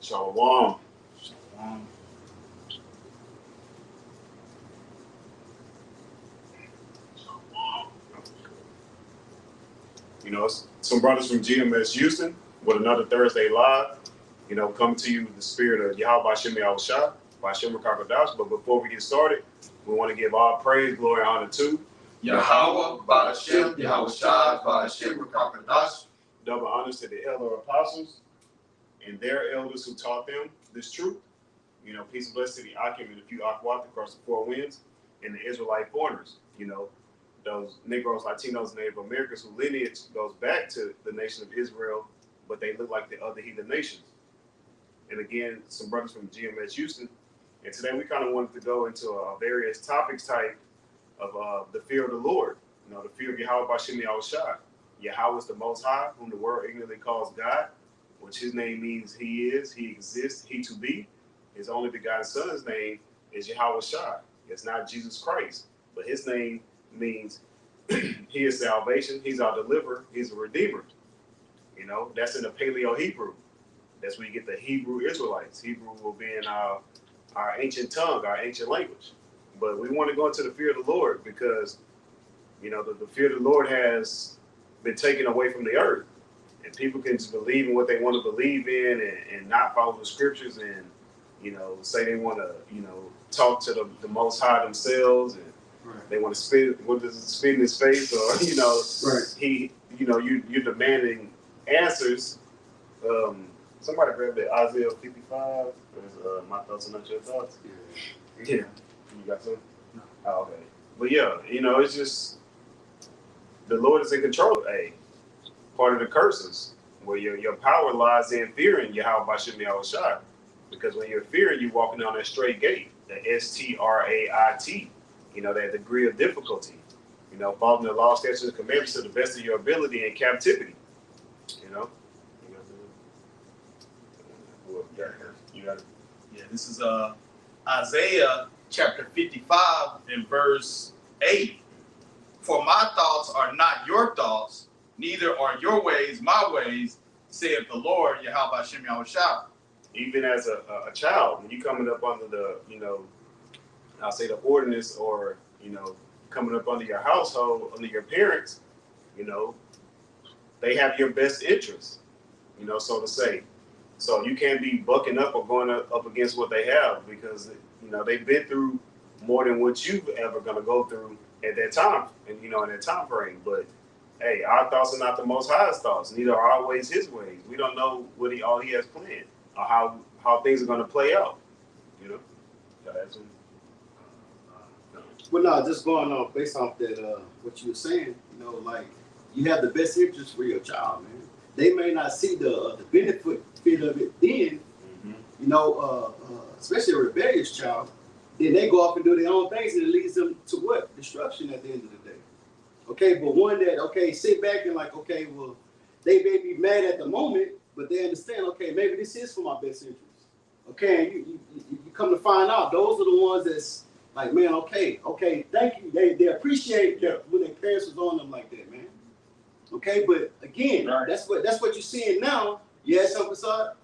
Shalom. Shalom. You know, some brothers from GMS Houston with another Thursday Live. You know, coming to you with the spirit of Yahawah by Shem Kakadash. But before we get started, we want to give all praise, glory, and honor to Yahawah, by Shem, Yahawah, by Shem Kakadash. Double honors to the elder apostles and their elders who taught them this truth. You know, peace and blessing to the Akim and a few Akwat across the four winds and the Israelite foreigners. You know, those Negroes, Latinos, Native Americans whose lineage goes back to the nation of Israel, but they look like the other heathen nations. And again, some brothers from GMS Houston. And today we kind of wanted to go into various topics type of the fear of the Lord. You know, the fear of Yahawah by Shem Yahawah. Yahawah is the Most High, whom the world ignorantly calls God, which his name means he is, he exists, he to be. His only begotten son's name is Yahawah. It's not Jesus Christ, but his name means he is salvation, he's our deliverer, he's a redeemer. You know, that's in the Paleo Hebrew. That's where you get the Hebrew Israelites. Hebrew will be in our ancient tongue, our ancient language. But we want to go into the fear of the Lord because, you know, the fear of the Lord has been taken away from the earth. And people can just believe in what they want to believe in and not follow the scriptures and, you know, say they want to, you know, talk to the Most High themselves and right. They want to spit in his face or, you know, right. You're demanding answers. Somebody grabbed that Isaiah 55. My thoughts are not your thoughts. Yeah. You got some? No. Oh, okay. But yeah, you know, it's just the Lord is in control. Hey, part of the curses where your power lies in fearing Yahawah by Shem Yahawah. Because when you're fearing, you're walking down that straight gate, the STRAIT. You know, that degree of difficulty. You know, following the law, statutes, and commandments to the best of your ability in captivity. You know. You got it. Yeah, this is Isaiah chapter 55 and verse 8. For my thoughts are not your thoughts, neither are your ways my ways, saith the Lord, Yahawah by Shem Yahawah. Even as a child, when you coming up under the, you know, I'll say the ordinance or, you know, coming up under your household, under your parents, you know, they have your best interests, you know, so to say. So you can't be bucking up or going up against what they have because, you know, they've been through more than what you've ever going to go through at that time and, you know, in that time frame. But, hey, our thoughts are not the Most High's thoughts. Neither are our ways his ways. We don't know what all he has planned or how things are going to play out, you know. Well, no, just going on based off that, what you were saying, you know, like you have the best interest for your child, man. They may not see the benefit of it then, you know, especially a rebellious child. Then they go off and do their own things, and it leads them to what? Destruction at the end of the day. Okay, but one that, okay, sit back and like, okay, well, they may be mad at the moment, but they understand, okay, maybe this is for my best interest. Okay, and you come to find out those are the ones that's like, man, okay, thank you. They appreciate that when their parents was on them like that, man. Okay, but again, right. that's what you're seeing now. You had something, Fasad?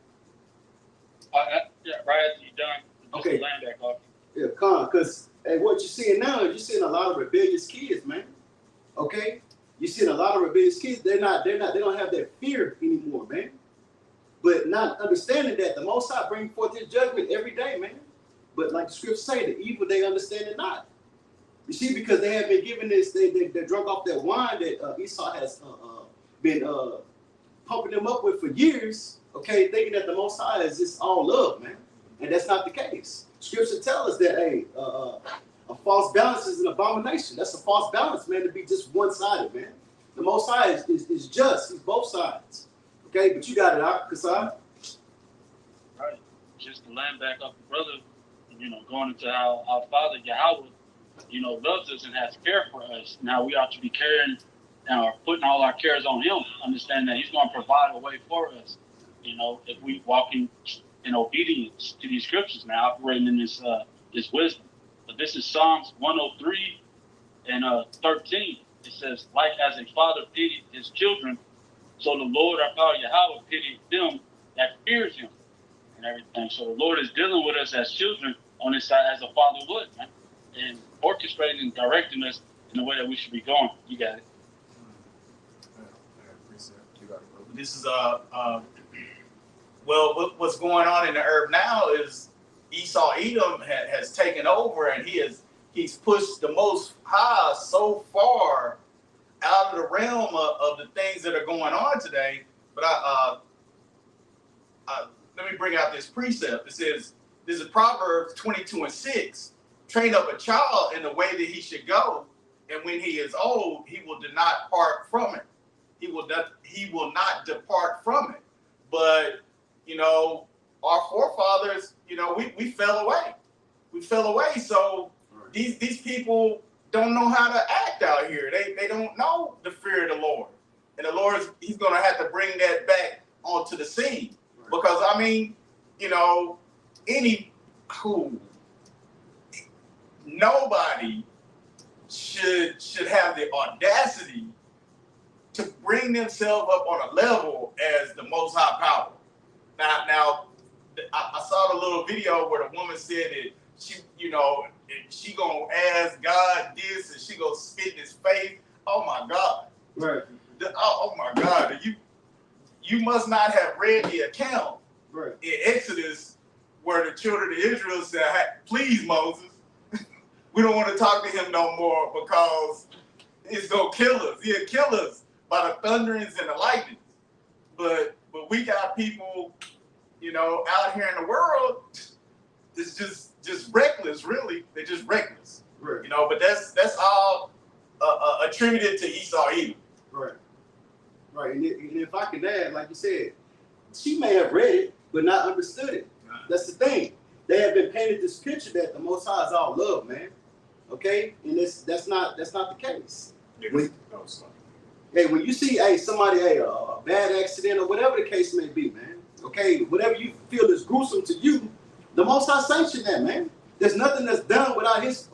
Yeah, right after you're done. Just okay. Land back off. Yeah, because what you're seeing now is you're seeing a lot of rebellious kids, man. Okay, you're seeing a lot of rebellious kids. They don't have that fear anymore, man. But not understanding that the Most High bring forth his judgment every day, man. But like the scriptures say, the evil they understand it not. You see, because they have been given this, they're drunk off that wine that Esau has been pumping them up with for years, okay, thinking that the Most High is just all love, man. And that's not the case. Scripture tells us that, hey, a false balance is an abomination. That's a false balance, man, to be just one-sided, man. The Most High is just. He's both sides. Okay, but you got it, Kasai. Right. Just to land back up the brother, you know, going into how our Father, Yahawah, you know, loves us and has care for us. Now we ought to be caring and putting all our cares on him, understanding that he's going to provide a way for us, you know, if we walk in obedience to these scriptures now, operating in this wisdom. But this is Psalms 103 and 13. It says, like as a father pitied his children, so the Lord our Father Yahawah pitied them that fears him. and everything. So the Lord is dealing with us as children on this side as a father would, man, and orchestrating and directing us in the way that we should be going. You got it. This is well, what's going on in the earth now is Esau Edom has taken over, and he's pushed the Most High so far out of the realm of the things that are going on today. But let me bring out this precept. It says, this is Proverbs 22:6. Train up a child in the way that he should go, and when he is old, he will not part from it. He will not depart from it. But, you know, our forefathers, you know, we fell away. We fell away. So these people don't know how to act out here. They don't know the fear of the Lord. And the Lord, he's going to have to bring that back onto the scene. Because, I mean, you know, nobody should have the audacity to bring themselves up on a level as the Most High power. Now, I saw the little video where the woman said that she gonna ask God this and she gonna spit in his face. Oh my God! Right. Oh my God! You must not have read the account in Exodus where the children of Israel said, hey, "Please, Moses, we don't want to talk to him no more because it's gonna kill us. He'll kill us by the thunderings and the lightnings." But we got people, you know, out here in the world. It's just reckless, really. They're just reckless, Right. you know. But that's all attributed to Esau Edom. Right. And if I could add, like you said, she may have read it but not understood it. That's the thing. They have been painted this picture that the Most High is all love, man. Okay, and that's not the case. When you see somebody a bad accident or whatever the case may be, man. Okay, whatever you feel is gruesome to you, the Most High sanctioned that, man. There's nothing that's done without his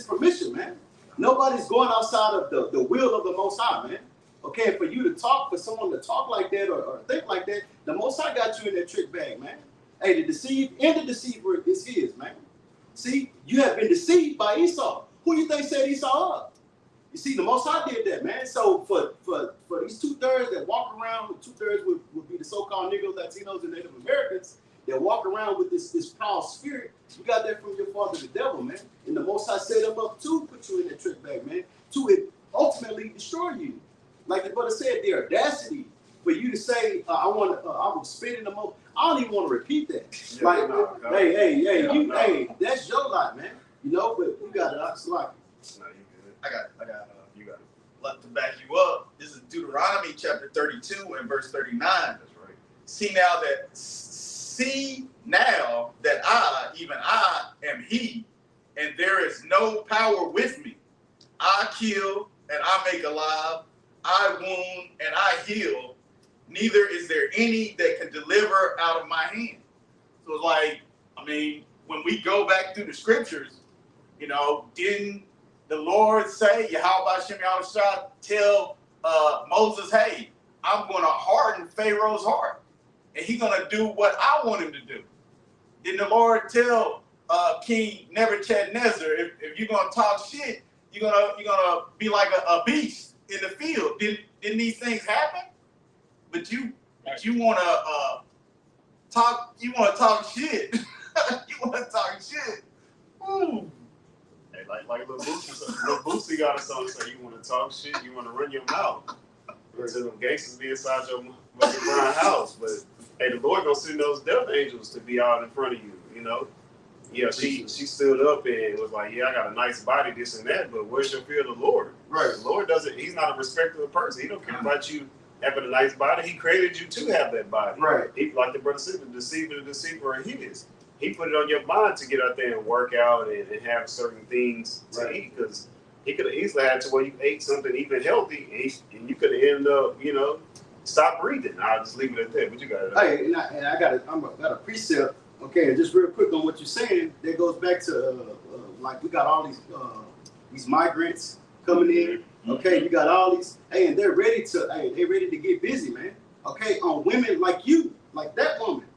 permission, man. Nobody's going outside of the will of the Most High, man. Okay, for you to talk, for someone to talk like that or think like that, the Most High got you in that trick bag, man. Hey, the deceived and the deceiver is his, man. See, you have been deceived by Esau. Who you think set Esau up? You see, the Most High did that, man. So for these 2/3 that walk around, 2/3 would be the so-called Negroes, Latinos, and Native Americans that walk around with this proud spirit. You got that from your father, the devil, man. And the Most High set him up to put you in that trick bag, man, to ultimately destroy you. Like the brother said, the audacity for you to say, I will spit in the most. I don't even want to repeat that. Yeah, hey, that's your lot, man. You know, but you got it. It's like, no, you good. I got you got it. Let to back you up. This is Deuteronomy chapter 32 and verse 39. That's right. See now that I, even I, am he, and there is no power with me. I kill and I make alive. I wound and I heal. Neither is there any that can deliver out of my hand. So it's like, I mean, when we go back through the scriptures, you know, didn't the Lord say, Yahawah Shem Yahushua, tell Moses, hey, I'm going to harden Pharaoh's heart, and he's going to do what I want him to do. Didn't the Lord tell King Nebuchadnezzar, if you're going to talk shit, you're gonna be like a beast in the field? Didn't these things happen? But you want to talk. You want to talk shit. You want to talk shit. Ooh. Hey, like Lil Boosie got a song say, you want to talk shit, you want to run your mouth until them gangsters be inside your brown house. But hey, the Lord gonna send those death angels to be out in front of you. You know. Yeah, she stood up and was like, yeah, I got a nice body, this and that, but where's your fear of the Lord? Right. The Lord he's not a respecter of person. He don't care about you having a nice body. He created you to have that body. Right. He, like the brother said, the deceiver are his. He put it on your mind to get out there and work out and have certain things to eat, because he could have easily had to where you ate something even healthy and you could have ended up, you know, stop breathing. I'll just leave it at that. But you got it. Hey, and I got a precept. Okay, and just real quick on what you're saying, that goes back to like we got all these migrants coming in. Okay, you got all these, and they're ready to get busy, man. Okay, on women like you, like that woman.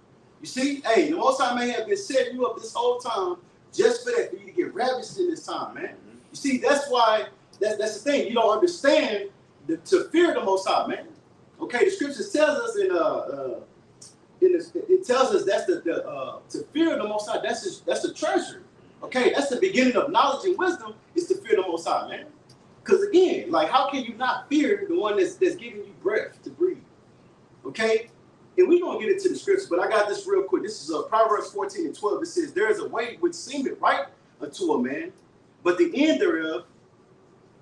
You see, hey, the Most High may have been setting you up this whole time just for that, for you to get ravished in this time, man. You see, that's why, that's the thing. You don't understand to fear the Most High, man. Okay, the scriptures tells us it tells us that's to fear the Most High. That's the treasure. Okay, that's the beginning of knowledge and wisdom, is to fear the Most High, man. Because again, like, how can you not fear the one that's giving you breath to breathe? Okay, and we're gonna get into the scripture, but I got this real quick. This is Proverbs 14:12. It says, "There is a way which seemeth right unto a man, but the end thereof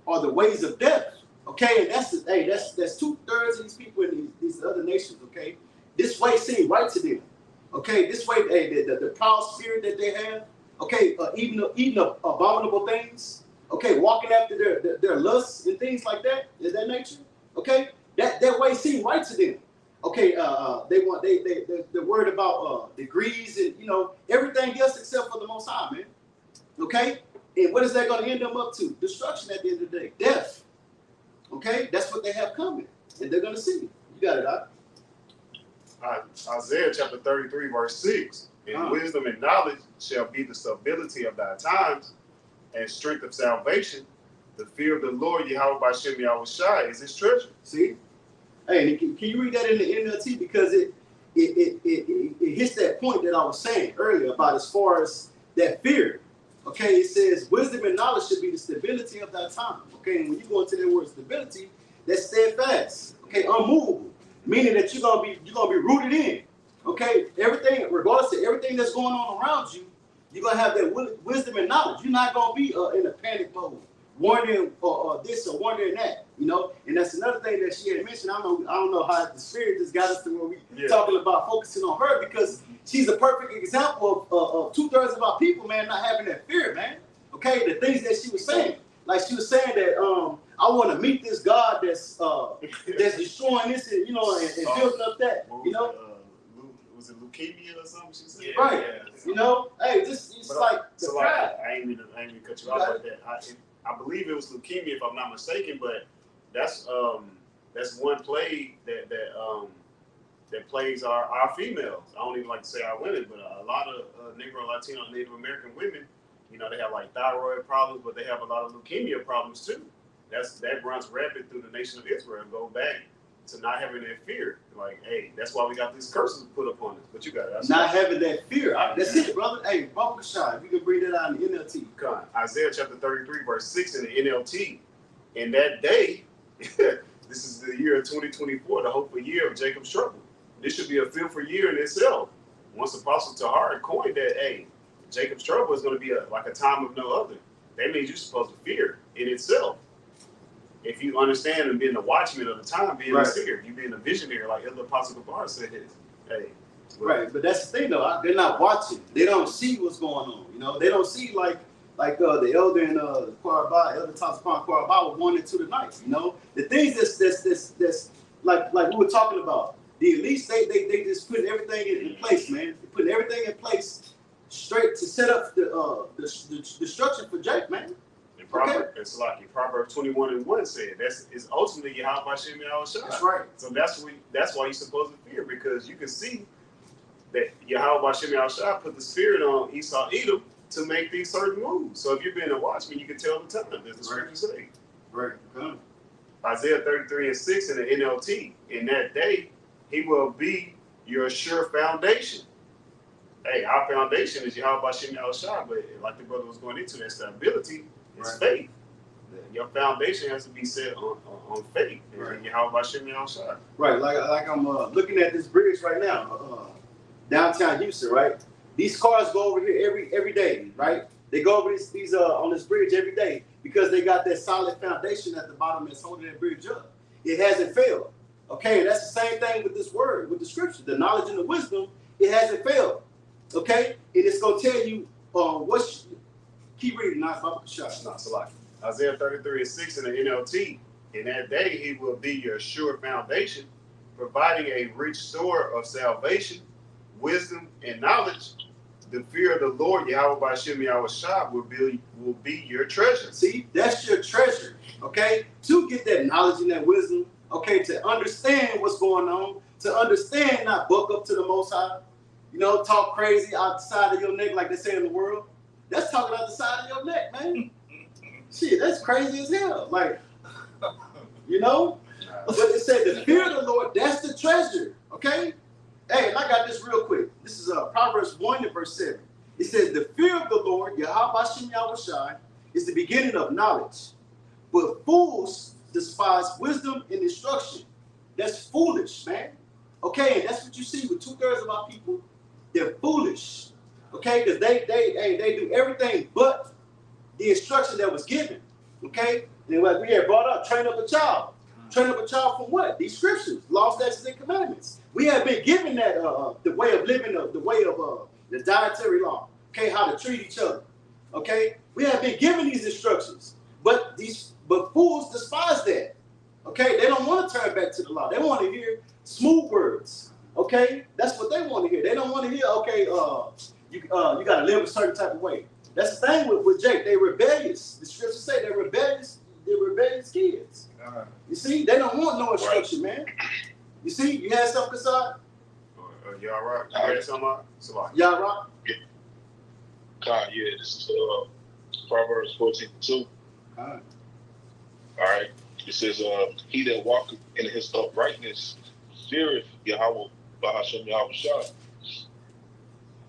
are the ways of death." Okay, and that's 2/3 of these people in these other nations. Okay, this way seems right to them. Okay, this way, hey, the proud spirit that they have. Okay, eating abominable things. Okay, walking after their lusts and things like that, is that nature. Okay, that way seems right to them. Okay, they're worried about degrees and everything else except for the Most High, man. Okay, and what is that going to end them up to? Destruction at the end of the day, death. Okay, that's what they have coming, and they're going to see. You got it, Doc. Isaiah chapter 33, verse 6. "And wisdom and knowledge shall be the stability of thy times, and strength of salvation. The fear of the Lord, Yahawah B'Shem Yahushai, is his treasure." See? Hey, can you read that in the NLT? Because it hits that point that I was saying earlier about as far as that fear. Okay, it says wisdom and knowledge should be the stability of that time. Okay, and when you go into that word stability, that's steadfast. Okay, unmovable, meaning that you're gonna be rooted in. Okay, everything, regardless of everything that's going on around you, you're gonna have that wisdom and knowledge. You're not gonna be in a panic mode, wondering this or wondering that. And that's another thing that she had mentioned. I don't know how the spirit just got us to where we talking about focusing on her, because she's a perfect example of 2/3 of our people, man, not having that fear, man. Okay, the things that she was saying, like she was saying that I want to meet this God that's destroying this and and building up that, Was it leukemia or something? She said, Yeah, right? yeah. Hey, it's like the pride. I ain't mean to cut you off like that. I believe it was leukemia, if I'm not mistaken, but that's one plague that plagues our females. I don't even like to say our women, but a lot of Negro, Latino, Native American women, they have like thyroid problems, but they have a lot of leukemia problems too. That runs rapid through the nation of Israel. Go back to not having that fear. Like, hey, that's why we got these curses put upon us. But you got it. Not having that fear. That's it, brother. Hey, Baba Kashai, if you can bring that out in the NLT. Come on. Isaiah chapter 33, verse 6 in the NLT. In that day, this is the year of 2024, the hopeful year of Jacob's trouble. This should be a fearful year in itself. Once Apostle Tahar coined that, hey, Jacob's trouble is going to be like a time of no other. That means you're supposed to fear in itself. If you understand and being the watchman of the time, being a seer, you being a visionary, like Elder Apostle Gabar said, hey. Right, but that's the thing though. They're not watching. They don't see what's going on. They don't see like the elder in Korabah, Elder Tassapan Korabah was born into the night. The things that's like we were talking about. The elites, they just put everything in place, man. They put everything in place straight to set up the destruction for Jake, man. It's like Proverbs 21:1 said, it's ultimately Yahawah B'Shem Yahushai. That's right. So that's why you're supposed to fear, because you can see that Yahawah B'Shem Yahushai put the spirit on Esau Edom to make these certain moves. So if you're being a watchman, you can tell the time, as the scripture say. Right. Isaiah 33:6 in the NLT. In that day, he will be your sure foundation. Hey, our foundation is Yahawah B'Shem Yahushai, but like the brother was going into, that stability is faith. Your foundation has to be set on faith. And Yahawah B'Shem Yahushai. Right, like I'm looking at this bridge right now, downtown Houston, right? These cars go over here every day, right? They go over these on this bridge every day because they got that solid foundation at the bottom that's holding that bridge up. It hasn't failed. Okay, and that's the same thing with this word, with the scripture, the knowledge and the wisdom. It hasn't failed. Okay, and it's gonna tell you keep reading, not shot. Not so like Isaiah 33:6 in the NLT. In that day, he will be your sure foundation, providing a rich store of salvation, wisdom, and knowledge. The fear of the Lord, Yahawah B'Shem Yahushai, will be your treasure. See, that's your treasure. Okay, to get that knowledge and that wisdom. Okay, to understand what's going on, to understand, not buck up to the Most High. you know, talk crazy out the side of your neck like they say in the world. That's talking out the side of your neck, man. Shit, that's crazy as hell. Like, you know? But it said the fear of the Lord, that's the treasure. Okay? Hey, and I got this real quick. This is Proverbs 1 and verse 7. It says, the fear of the Lord, Yahawah, is the beginning of knowledge. But fools despise wisdom and instruction. That's foolish, man. Okay, and that's what you see with 2/3 of our people. They're foolish. Okay, because they do everything but the instruction that was given. Okay? And like we had brought up, train up a child. Train up a child from what? These scriptures, laws, statutes, and commandments. We have been given that the way of living, the way of the dietary law. Okay, how to treat each other. Okay, we have been given these instructions, but fools despise that. Okay, they don't want to turn back to the law. They want to hear smooth words. Okay, that's what they want to hear. They don't want to hear, okay, you got to live a certain type of way. That's the thing with Jake. They're rebellious. The scriptures say they're rebellious. They're rebellious kids. You see, they don't want no instruction, man. You see, you had something, Kasad? Y'all rock? You had something? Y'all rock? God, yeah, this is Proverbs 14:2. All right. It says, he that walketh in his uprightness feareth Yahawah, Bahashem Yahweh.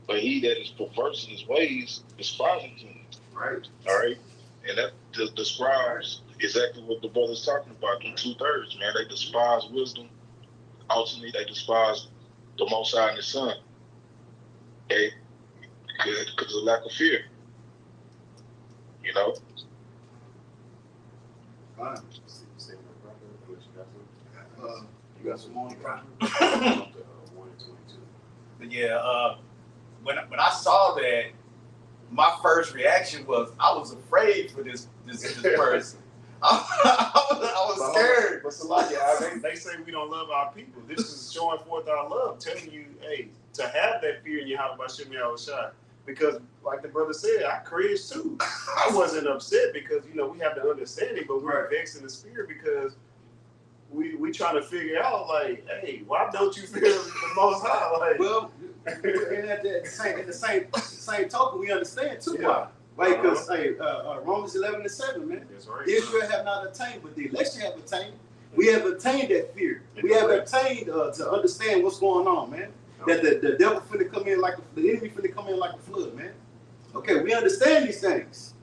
But he that is perverse in his ways despiseth him. Right. All right. And that describes exactly what the brother's talking about. Them 2/3, man. They despise wisdom. Ultimately, they despise the Most High and His Son. Okay? Because of lack of fear. You know? Right. You got some more? But yeah, when I saw that, my first reaction was I was afraid for this person. I was scared. But Salakia, they say we don't love our people. This is showing forth our love, telling you, hey, to have that fear in your house by Shem Yahushua. Because, like the brother said, I cringed too. I wasn't upset because, you know, we have the understanding, but we're vexed in the spirit because we trying to figure out, like, hey, why don't you fear the Most High? Like, well, in the same token, we understand too why. Right? Because Romans 11:7, man. That's right. Israel have not attained, but the election have attained. We have attained that fear. We have attained to understand what's going on, man. That the devil finna come in the enemy finna come in like a flood, man. Okay, we understand these things.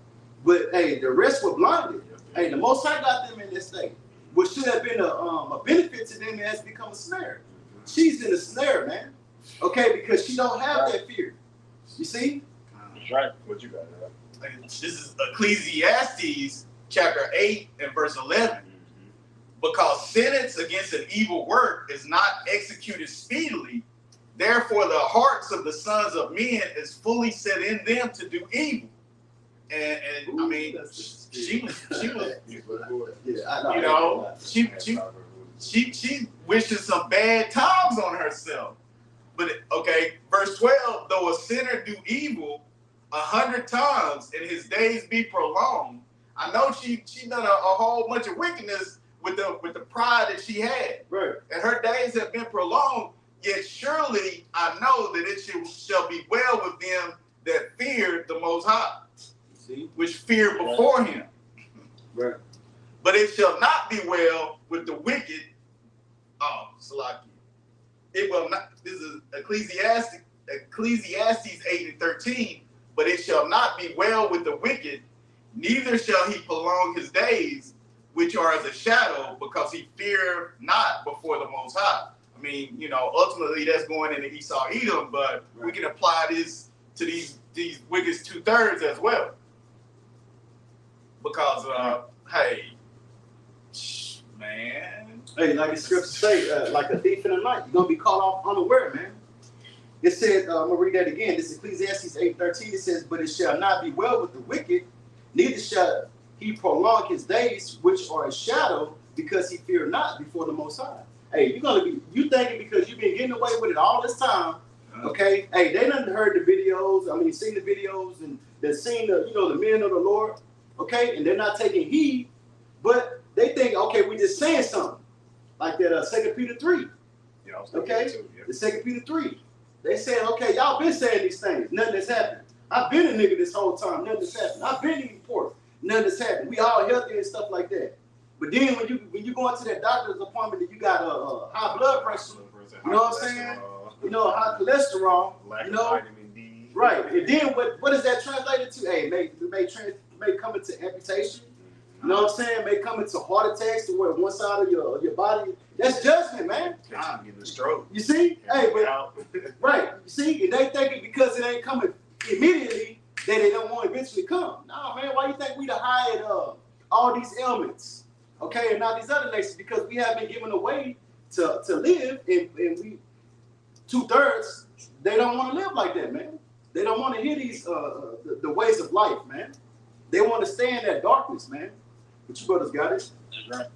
But hey, the rest were blinded. Hey, the Most High got them in this state. What should have been a benefit to them has become a snare. She's in a snare, man. Okay, because she don't have that fear. You see? That's right. What you got? This is Ecclesiastes chapter 8 and verse 11. Because sentence against an evil work is not executed speedily, therefore the hearts of the sons of men is fully set in them to do evil. And I mean, she was yeah, you know, she wishing some bad times on herself. But okay, verse 12, though a sinner do evil 100 times and his days be prolonged. I know she done a whole bunch of wickedness with the pride that she had. Right. And her days have been prolonged, yet surely I know that it shall be well with them that fear the Most High. See? Which fear before him. Right. But it shall not be well with the wicked. Oh, Salaki. It will not. This is Ecclesiastes 8:13. But it shall not be well with the wicked, neither shall he prolong his days, which are as a shadow, because he fear not before the Most High. I mean, you know, ultimately that's going into Esau Edom, but we can apply this to these wicked 2/3 as well. Because, hey, man. Hey, like the scriptures say, like a thief in the night, you're going to be caught off unaware, man. It says, I'm going to read that again. This is Ecclesiastes 8:13. It says, but it shall not be well with the wicked, neither shall he prolong his days, which are a shadow, because he fear not before the Most High. Hey, you thinking because you've been getting away with it all this time, okay? Hey, they done heard the videos, seen the videos, and they've seen the men of the Lord, okay? And they're not taking heed, but they think, okay, we just saying something. Like that 2 Peter 3, okay? The 2 Peter 3. They saying, okay, y'all been saying these things. Nothing has happened. I've been a nigga this whole time. Nothing has happened. I've been eating pork. Nothing has happened. We all healthy and stuff like that. But then when you go into that doctor's appointment and you got a high blood pressure, you know what I'm saying? You know, high cholesterol, lack you of know, vitamin D. right? And then what is that translated to? Hey, may come into amputation. You know what I'm saying? May come into heart attacks to where one side of your body. That's judgment, man. Getting a stroke. You see? Hey, but right. You see, and they thinking because it ain't coming immediately that it don't want to eventually come. Nah, man. Why you think we the high at all these ailments? Okay, and not these other nations, because we have been given a way to live, and we 2/3 they don't want to live like that, man. They don't want to hear these the ways of life, man. They want to stay in that darkness, man. But you brothers got it. That's right.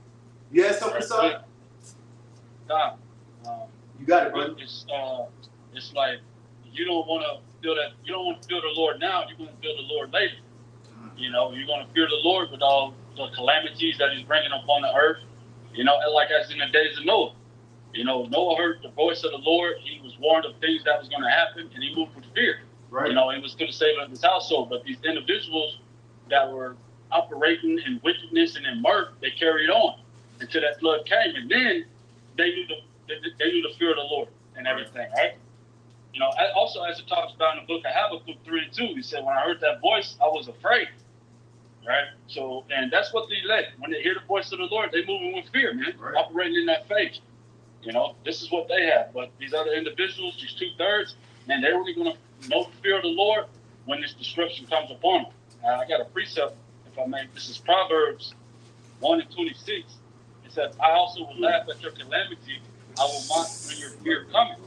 You had something to say? God, You got it, brother. It's like you don't want to feel that. You don't want to feel the Lord now. You're going to feel the Lord later. You know, you're going to fear the Lord with all the calamities that He's bringing upon the earth. You know, and like as in the days of Noah. You know, Noah heard the voice of the Lord. He was warned of things that was going to happen, and he moved with fear. Right. You know, he was to the saving of his household. But these individuals that were operating in wickedness and in mirth, they carried on until that flood came, and then they knew the fear of the Lord and everything, right? You know, also as it talks about in the book of Habakkuk 3:2, he said, when I heard that voice, I was afraid, right? So, and that's what the elect, when they hear the voice of the Lord, they moving with fear, man, right. Operating in that faith. You know, this is what they have. But these other individuals, these 2/3, man, they're only going to know the fear of the Lord when this destruction comes upon them. I got a precept, if I may. This is Proverbs 1:26. It says, I also will laugh at your calamity. I will mock when your fear cometh.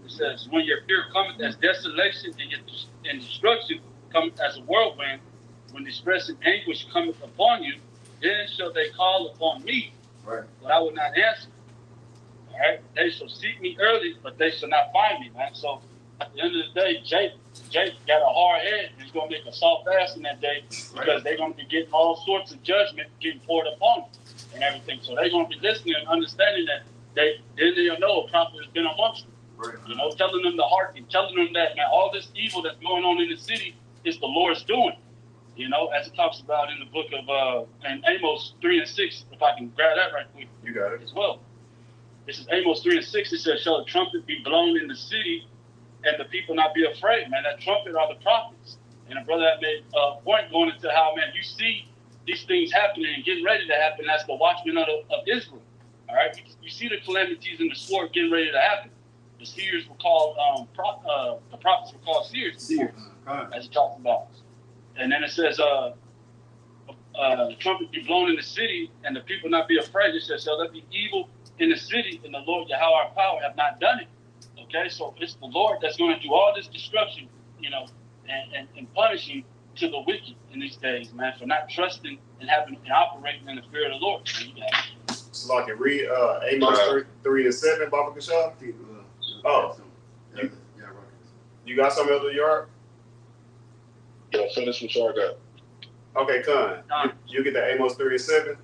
It says, when your fear cometh as desolation and destruction cometh as a whirlwind, when distress and anguish cometh upon you, then shall they call upon me, right. But I will not answer. All right? They shall seek me early, but they shall not find me, man. So at the end of the day, Jake got a hard head, and he's going to make a soft ass in that day because they're going to be getting all sorts of judgment getting poured upon them and everything. So they're going to be listening and understanding that they'll know a prophet has been amongst them. Right. You know, telling them to hearken, telling them that, man, all this evil that's going on in the city is the Lord's doing. You know, as it talks about in the book of in Amos 3:6, if I can grab that right quick. You got it. As well. This is Amos 3:6. It says, shall a trumpet be blown in the city and the people not be afraid? Man, that trumpet are the prophets. And a brother had made a point going into how, man, you see these things happening and getting ready to happen. That's the watchmen of Israel. All right? You see the calamities and the sword getting ready to happen. The seers were called, the prophets were called seers. As it talks about. And then it says, the trumpet be blown in the city and the people not be afraid. It says, shall there be evil in the city, and the Lord Yahawah our power have not done it. Okay, so it's the Lord that's going to do all this destruction, you know, and punishing to the wicked in these days, man, for not trusting and having and operating in the fear of the Lord. So like read Amos 3:7, Baba Kashab. Oh, you got something else in your yard? Yeah, finish what y'all got. Okay, Con. You get the Amos 3:7.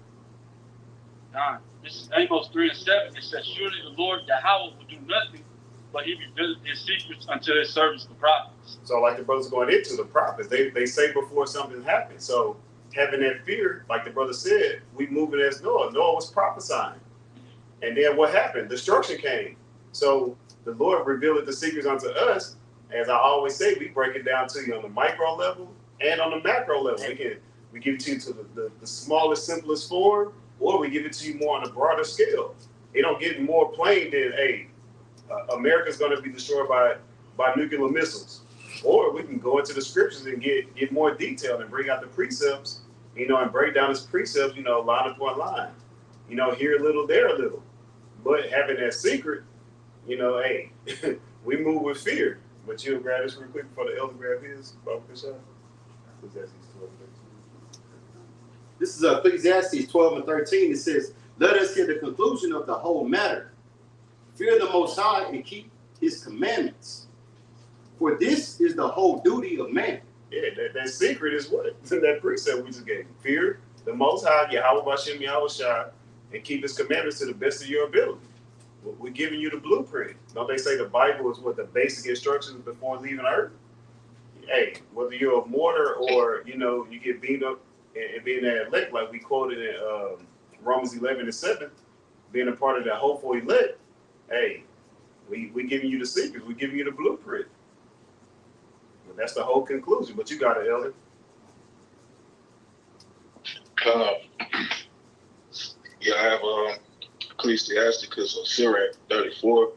Con. This is Amos 3:7. It says, surely the Lord Yahawah will do nothing, but He revealed His secrets unto His servants, the prophets. So like the brothers going into the prophets, they say before something happens. So having that fear, like the brother said, we moving as Noah. Noah was prophesying. And then what happened? Destruction came. So the Lord revealed the secrets unto us. As I always say, we break it down to you on the micro level and on the macro level. We give it to you to the smallest, simplest form, or we give it to you more on a broader scale. It don't get more plain than, hey, America's going to be destroyed by nuclear missiles. Or we can go into the scriptures and get more detailed and bring out the precepts, you know, and break down his precepts, you know, line upon line. You know, here a little, there a little. But having that secret, you know, hey, we move with fear. But you'll grab this real quick before the elder grab his. This is Ecclesiastes 12:13. It says, let us hear the conclusion of the whole matter. Fear the Most High and keep His commandments. For this is the whole duty of man. Yeah, that secret is what? That precept we just gave. Fear the Most High, Yahawah Bashem Yahweh Shai, and keep His commandments to the best of your ability. We're giving you the blueprint. Don't they say the Bible is what the basic instructions before leaving Earth? Hey, whether you're a martyr or you get beamed up and being that elect, like we quoted in Romans 11:7, being a part of that hopeful elect. Hey, we giving you the secrets. We giving you the blueprint. But that's the whole conclusion. But you got it, Elder. Yeah, I have Ecclesiasticus or Sirach 34,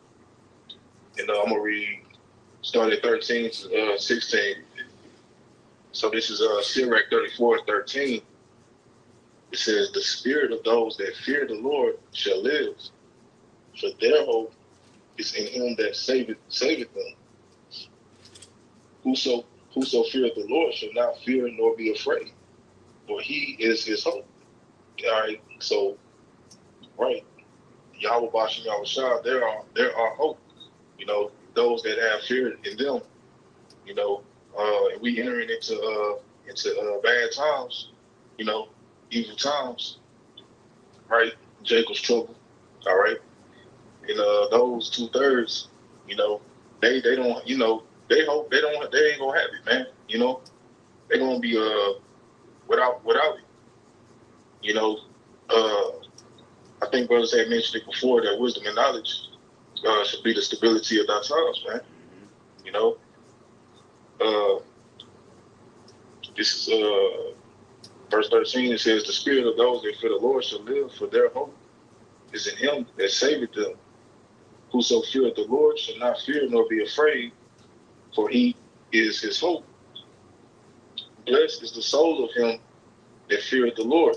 and I'm gonna read start at 13 to 16. So this is Sirach 34:13. It says, "The spirit of those that fear the Lord shall live, for their hope is in Him that saveth them. Whoso feareth the Lord shall not fear nor be afraid, for He is his hope." All right, so right, Yahweh Bashem Yahushua, there are hope. Those that have fear in them. And we entering into bad times. Evil times. Right, Jacob's trouble. All right, and those 2/3, they don't, they hope they ain't gonna have it, man. They're gonna be without it. I think brothers had mentioned it before that wisdom and knowledge should be the stability of our times, man. This is verse 13. It says, "The spirit of those that fear the Lord shall live, for their hope is in Him that saveth them. Whoso feareth the Lord shall not fear nor be afraid, for He is his hope. Blessed is the soul of him that feareth the Lord.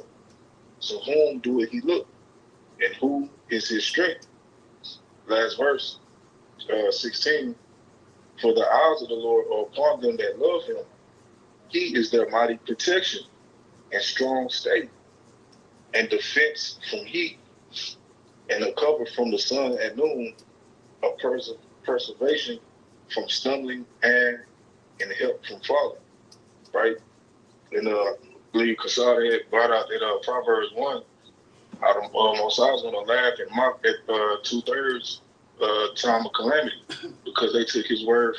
So whom doeth he look, and who is his strength?" Last verse, 16. "For the eyes of the Lord are upon them that love Him. He is their mighty protection and strong stay, and defense from heat, and a cover from the sun at noon, a preservation from stumbling, and help from falling." Right? And I believe Kasada had brought out that Proverbs 1. Out of almost, I was going to laugh and mock at 2/3 time of calamity, because they took His word,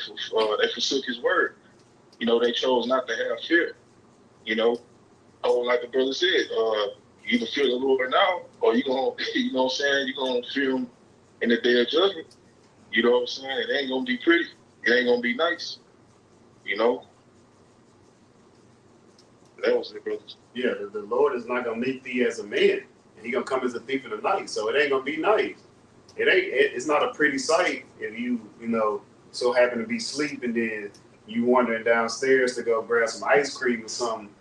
they forsook His word. They chose not to have fear. Like the brother said, you either fear the Lord now, or you're going to fear Him in the day of judgment. You know what I'm saying? It ain't going to be pretty. It ain't going to be nice. That was it, brothers. Yeah, the Lord is not gonna meet thee as a man, and He gonna come as a thief in the night. So it ain't gonna be nice. It's not a pretty sight if you so happen to be asleep and then you wandering downstairs to go grab some ice cream or something,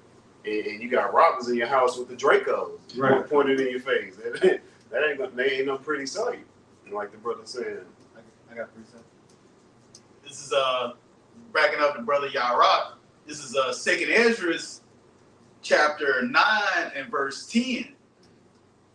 and you got robbers in your house with the Dracos pointed in your face. That ain't no pretty sight. Like the brother said. I got 3 seconds. This is backing up the brother Yarok. This is 2nd Ezra's chapter 9 and verse 10.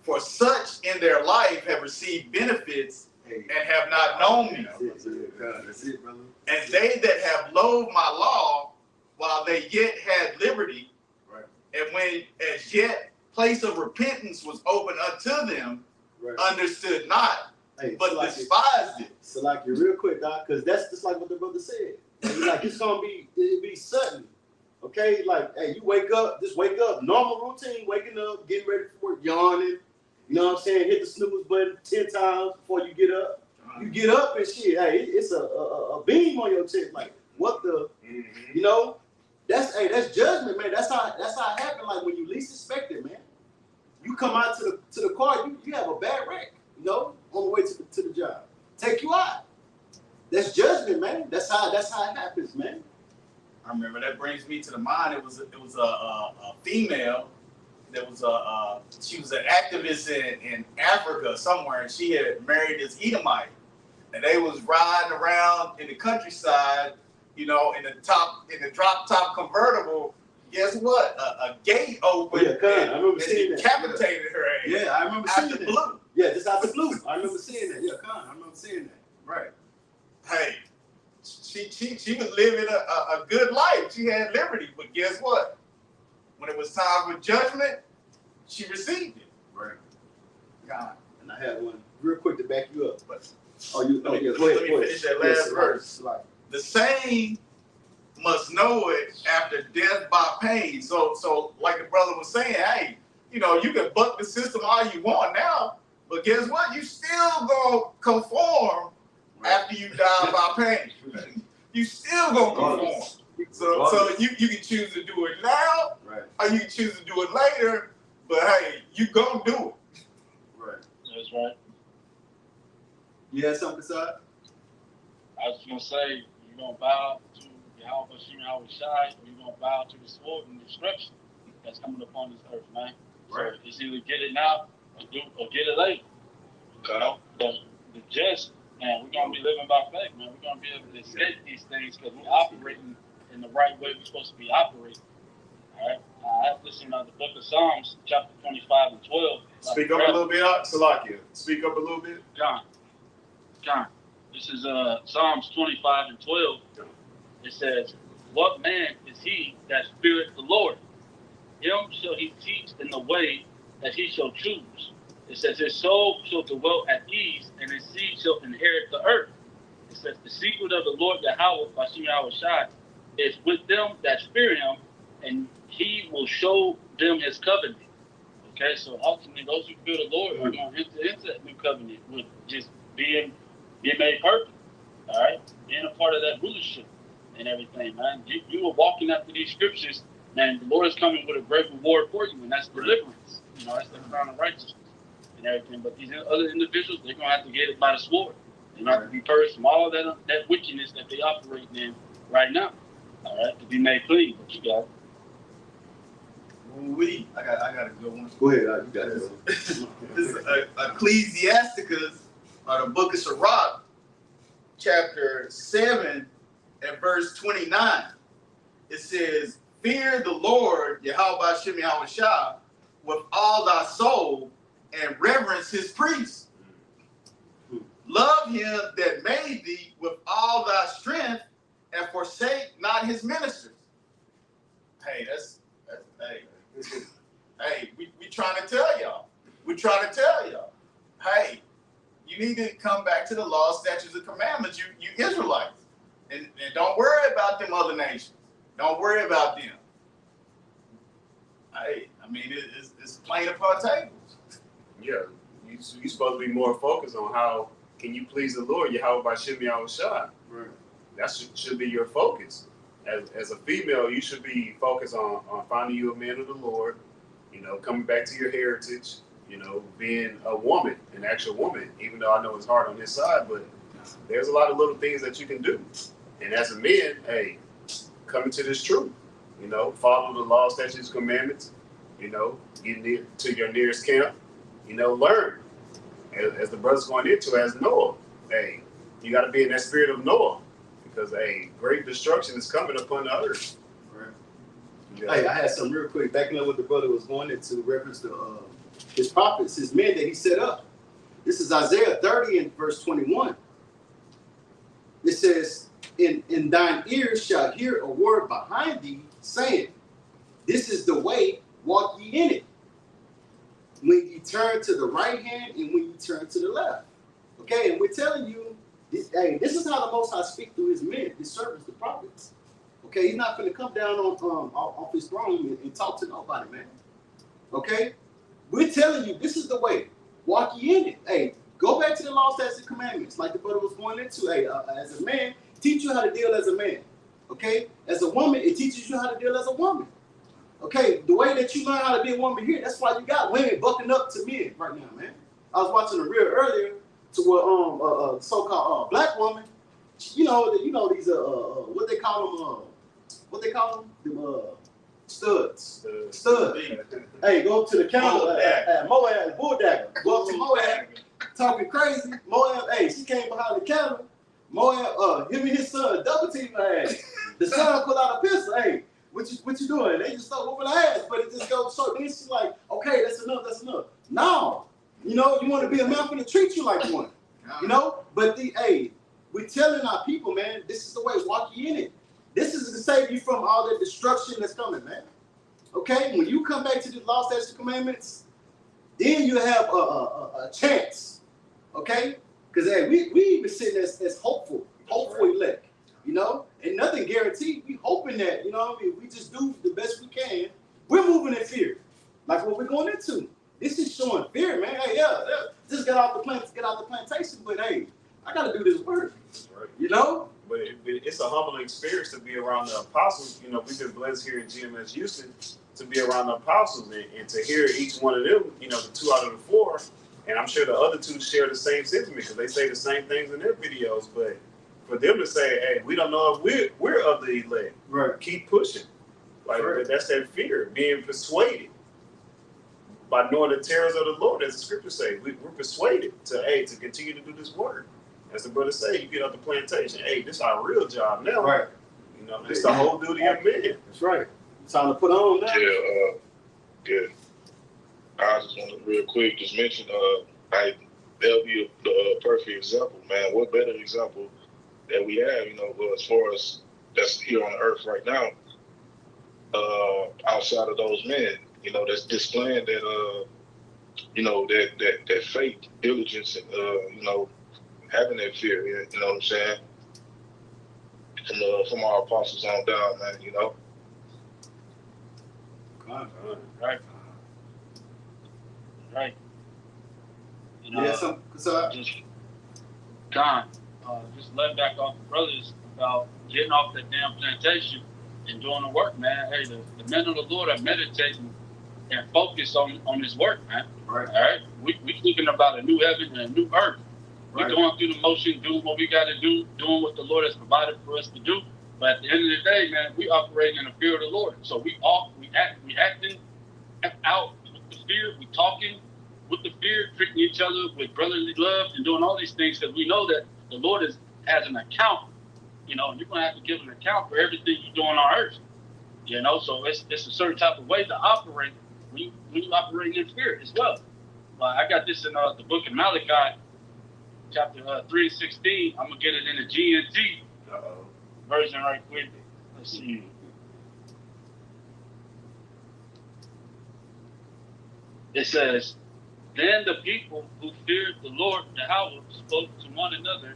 "For such in their life have received benefits and have not known me. That's it, brother. And they that have loathed my law while they yet had liberty, Right. And when as yet place of repentance was open unto them, understood not, but despised it." So like you real quick, Doc, because that's just like what the brother said. Like it'll be sudden. Okay, like, hey, you wake up, normal routine, waking up, getting ready for work, yawning, you know what I'm saying, hit the snooze button 10 times before you get up. You get up and shit, hey, it's a beam on your chest, like, what the, that's judgment, man. That's how it happened, like, when you least expect it, man. You come out to the car, you have a bad wreck, on the way to the job. Take you out. That's judgment, man. That's how it happens, man. I remember, that brings me to the mind. It was a female that was she was an activist in Africa somewhere, and she had married this Edomite, and they was riding around in the countryside, in the drop top convertible. Guess what? A gate opened, I remember seeing that. Decapitated her ass. Yeah, I remember seeing that. Out the blue. Yeah, just out the blue. I remember seeing that. Yeah, I remember seeing that. Right. Hey. She was living a good life. She had liberty, but guess what? When it was time for judgment, she received it. Right. God. And I had one real quick to back you up. But Oh, you? Oh, yeah. Go ahead. let me finish that last verse. Like, The same must know it after death by pain. So like the brother was saying, hey, you know, you can buck the system all you want now, but guess what? You still gonna conform after you die by pain. You still gonna conform. So you can choose to do it now, right. or you can choose to do it later, but hey, you gonna do it. Right. That's right. You had something, Kasai? I was gonna say, you're gonna bow to Yahawah Yahweh Shai, or you're gonna bow to the sword and destruction that's coming upon this earth, man. Right. So it's either get it now or get it later. You know, the just, man, we're gonna be living by faith, man. We're gonna be able to escape these things because we're operating in the right way we're supposed to be operating. All right. I have listened to the book of Psalms, chapter 25 and 12. Speak up a little bit, Salakia. Speak up a little bit. John. This is Psalms 25 and 12. It says, "What man is he that feareth the Lord? Him shall he teach in the way that he shall choose." It says, "His soul shall dwell at ease, and his seed shall inherit the earth." It says, "The secret of the Lord Yahawah Bashem Yahweh Shai is with them that fear him, and he will show them his covenant." Okay, so ultimately, those who fear the Lord are going to enter into that new covenant with just being made perfect. All right, being a part of that rulership and everything, man. You are walking after these scriptures, man. The Lord is coming with a great reward for you, and that's deliverance. You know, that's the crown of righteousness and everything. But these other individuals, they're gonna have to get it by the sword. They're gonna have to be purged from all of that wickedness that they operate in right now. All right, to be made clean. What you got? I got a good one. Go ahead. You got it. This is Ecclesiasticus, or the book of Sirach, chapter 7 and verse 29. It says, "Fear the Lord, Yahawah Bashem Yahweh Shai, with all thy soul, and reverence his priests. Love him that made thee with all thy strength, and forsake not his ministers." Hey, that's hey, we trying to tell y'all. We trying to tell y'all. Hey, you need to come back to the law, statutes, and commandments, you Israelites. And don't worry about them other nations. Don't worry about them. Hey, I mean, it's plain upon tables. Yeah, you're supposed to be more focused on how can you please the Lord, Yahawah Bashem Yahweh Shai. Right. That should be your focus. As a female, you should be focused on finding you a man of the Lord, you know, coming back to your heritage, you know, being a woman, an actual woman, even though I know it's hard on this side, but there's a lot of little things that you can do. And as a man, hey, come into this truth, you know, follow the law, statutes, commandments, you know, get near to your nearest camp, you know, learn. As the brother's going into as Noah, hey, you got to be in that spirit of Noah. Because a great destruction is coming upon the earth. Right. Yeah. Hey, I had some real quick, backing up what the brother was going into reference to his prophets, his men that he set up. This is Isaiah 30 and verse 21. It says, in thine ears shall hear a word behind thee, saying, this is the way, walk ye in it. When you turn to the right hand and when you turn to the left. Okay, and we're telling you, this is how the Most High speak through his men, his servants, the prophets. Okay, he's not going to come down off his throne and talk to nobody, man. Okay, we're telling you this is the way. Walk ye in it. Hey, go back to the law, statutes, and commandments, like the brother was going into. Hey, as a man, teach you how to deal as a man. Okay, as a woman, it teaches you how to deal as a woman. Okay, the way that you learn how to be a woman here, that's why you got women bucking up to men right now, man. I was watching a reel earlier to where so-called black woman, you know these what they call them studs. Hey, go up to the counter at Moab, Bulldagger. Go up to Moab, talking crazy. Moab, hey, she came behind the counter. Moab, him and his son double team her ass. The son pulled out a pistol. Hey, what you doing? They just start whooping her ass, but it just goes so. Then she's like, okay, that's enough. No. You know, you want to be a man for to treat you like one. You know, but we're telling our people, man, this is the way, walk ye in it. This is to save you from all the destruction that's coming, man. Okay, when you come back to the law, statutes, and commandments, then you have a chance Okay? Because hey, we even sitting as hopeful elect. You know, and nothing guaranteed. We hoping that, you know what I mean, we just do the best we can. We're moving in fear. Like what we're going into. This is showing fear, man. Hey, yeah, just get out the plantation, but hey, I gotta do this work. Right. You know? But it's a humbling experience to be around the apostles. You know, we've been blessed here in GMS Houston to be around the apostles and to hear each one of them, you know, the 2 out of the 4. And I'm sure the other 2 share the same sentiment because they say the same things in their videos. But for them to say, hey, we don't know if we're of the elect. Right. Keep pushing. Like, right. That's that fear, being persuaded by knowing the terrors of the Lord, as the scriptures say. We're persuaded to continue to do this work. As the brother say, you get out the plantation, hey, this is our real job now. Right. You know, this is the whole duty of men. That's right. It's time to put on now. Yeah, good. I just want to real quick just mention, that'll be the perfect example, man. What better example that we have, you know, as far as that's here on the earth right now, outside of those men, you know, that's displaying that, you know, that faith, diligence, and, you know, having that fear, you know what I'm saying? From our apostles on down, man, you know? Right. Right. You know, Yeah, so just let back off the brothers about getting off that damn plantation and doing the work, man. Hey, the men of the Lord are meditating and focused on this work, man. Right. All right. We thinking about a new heaven and a new earth. We're going through the motion, doing what we got to do, doing what the Lord has provided for us to do. But at the end of the day, man, we operating in the fear of the Lord. So we acting out with the fear. We talking with the fear, treating each other with brotherly love, and doing all these things because we know that the Lord has an account. You know, you're gonna have to give an account for everything you do on our earth. You know, so it's a certain type of way to operate when you operate in fear as well. But I got this in the book of Malachi, chapter 3:16. I'm gonna get it in the GNT version right quick. Let's see. It says, "Then the people who feared the Lord Yahawah spoke to one another,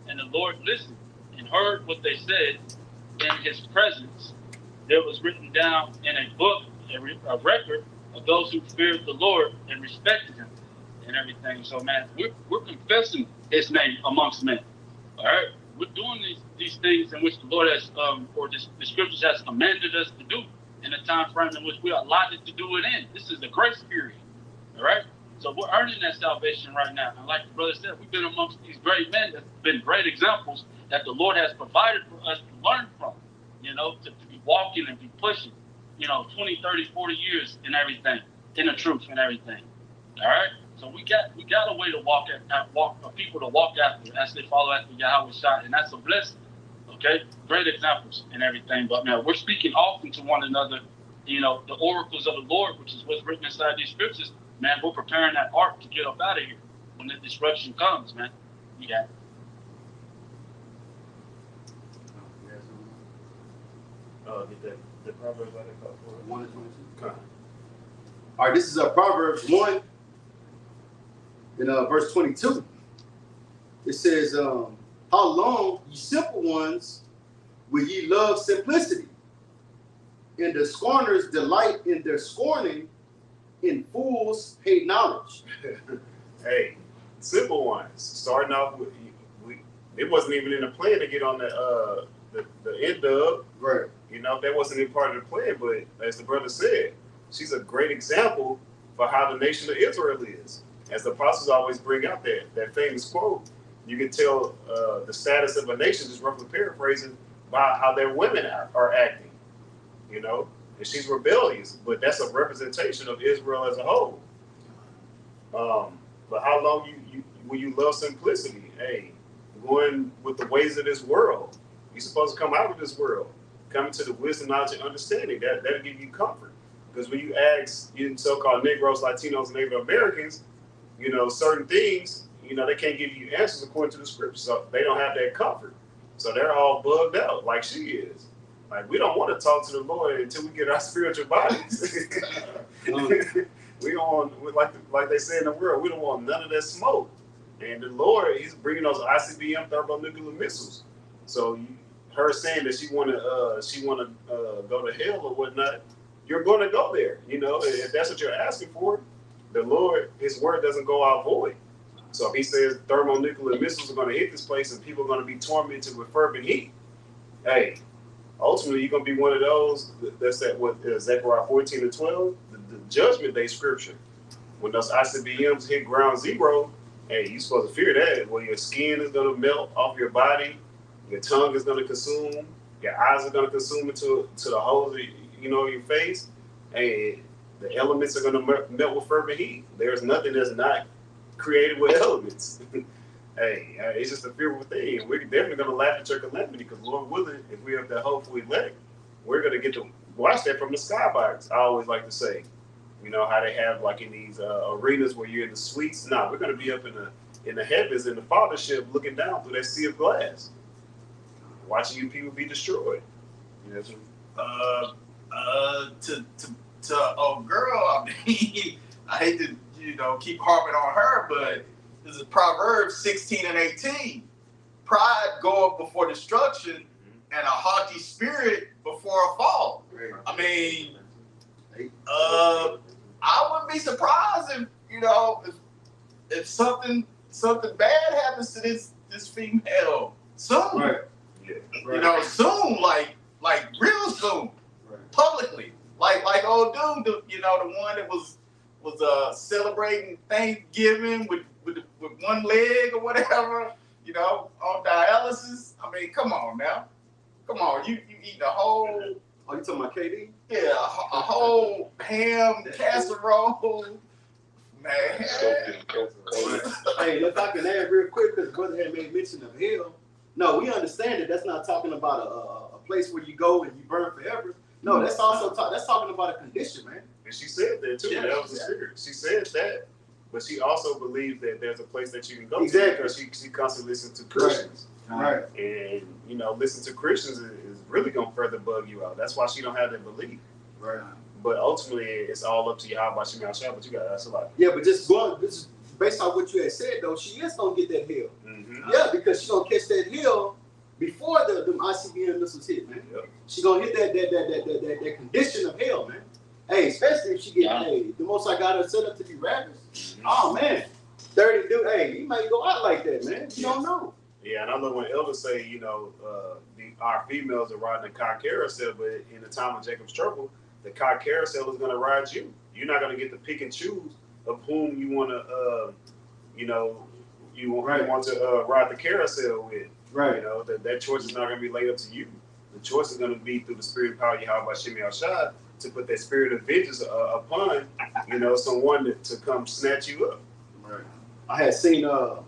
and the Lord listened and heard what they said in His presence. There was written down in a book a record of those who feared the Lord and respected Him, and everything." So, man, we're confessing His name amongst men. All right, we're doing these things in which the Lord has, or the Scriptures has commanded us to do in the time frame in which we are allotted to do it in. This is the grace period. All right, so we're earning that salvation right now. And like the brother said, we've been amongst these great men that have been great examples that the Lord has provided for us to learn from. You know, to be walking and be pushing. You know, 20, 30, 40 years and everything in the truth and everything. All right. So we got a way to walk for people to walk after as they follow after Yahawah, and that's a blessing. Okay, great examples and everything. But now we're speaking often to one another. You know, the oracles of the Lord, which is what's written inside these scriptures. Man, we're preparing that ark to get up out of here when the disruption comes. Man, yeah. Get the Proverbs I think for 1 and 22. All right, this is Proverbs 1 in verse 22. It says, "How long, ye simple ones, will ye love simplicity? And the scorners delight in their scorning, and fools hate knowledge." Hey, simple ones. Starting off with, it wasn't even in the plan to get on the end of. Right. You know, that wasn't even part of the plan. But as the brother said, she's a great example for how the nation of Israel is. As the apostles always bring out that famous quote, you can tell the status of a nation, just roughly paraphrasing, by how their women are acting. You know, and she's rebellious, but that's a representation of Israel as a whole. But how long will you love simplicity? Hey, going with the ways of this world. You're supposed to come out of this world, come into the wisdom, knowledge, and understanding. That'll give you comfort. Because when you ask so-called Negroes, Latinos, and Native Americans, you know, certain things, you know, they can't give you answers according to the scripture. So they don't have that comfort. So they're all bugged out like she is. Like, we don't want to talk to the Lord until we get our spiritual bodies. We don't want, like they say in the world, we don't want none of that smoke. And the Lord, He's bringing those ICBM thermonuclear missiles. So her saying that she wanna go to hell or whatnot, you're going to go there. You know, if that's what you're asking for, the Lord, His word doesn't go out void. So if He says thermonuclear missiles are going to hit this place and people are going to be tormented with fervent heat, hey, ultimately you're going to be one of those. That's that what Zechariah 14:12, the judgment day scripture. When those ICBMs hit ground zero, hey, you're supposed to fear that. Well, your skin is going to melt off your body, your tongue is going to consume, your eyes are going to consume into the holes of, your face. Hey, the elements are going to melt with fervent heat. There's nothing that's not created with elements. Hey, it's just a fearful thing. We're definitely going to laugh at your calamity because, Lord willing, if we have that hopeful elect, we're going to get to watch that from the skybox. I always like to say, you know how they have like in these arenas where you're in the suites. Nah, we're going to be up in the heavens in the fathership, looking down through that sea of glass, watching you people be destroyed. You know, to old girl, I mean, I hate to keep harping on her, but this is Proverbs 16:18. Pride goeth before destruction, and a haughty spirit before a fall. I mean, I wouldn't be surprised if something bad happens to this female soon. Right. yeah. Right. Soon, like real soon, Right. publicly, like old dude, the one that was celebrating Thanksgiving with one leg or whatever, on dialysis. I mean, come on now, you eat the whole. Oh, you talking about KD? Yeah, a whole ham casserole, man. Hey, look, I can add real quick because brother had made mention of hell. No, we understand that that's not talking about a place where you go and you burn forever. No, that's also that's talking about a condition, man. And she said that too. Yeah, that was the spirit. She said that, but she also believes that there's a place that you can go Exactly. to because she constantly listens to Christians. Right. And listen to Christians is really gonna further bug you out. That's why she don't have that belief. Right. But ultimately, it's all up to Yahawah Shemel Shah. But you got that's a lot. Yeah, but just based on what you had said though, she is gonna get that hill. Mm-hmm. Yeah, because she's gonna catch that hill before them ICBM missiles hit, man. Yep. She's gonna hit that condition of hell, man. Hey, especially if she get the most I got her set up to be rappers. Mm-hmm. Oh man, 30 dude. Hey, you might go out like that, man. You don't know. Yeah, and I know when elders say, our females are riding the car carousel, but in the time of Jacob's trouble, the car carousel is going to ride you. You're not going to get to pick and choose of whom you want to, you want to ride the carousel with. Right. That choice is not going to be laid up to you. The choice is going to be through the spirit of power, Yahawah Shemel Shah, to put that spirit of vengeance upon, someone to come snatch you up. Right. I had seen a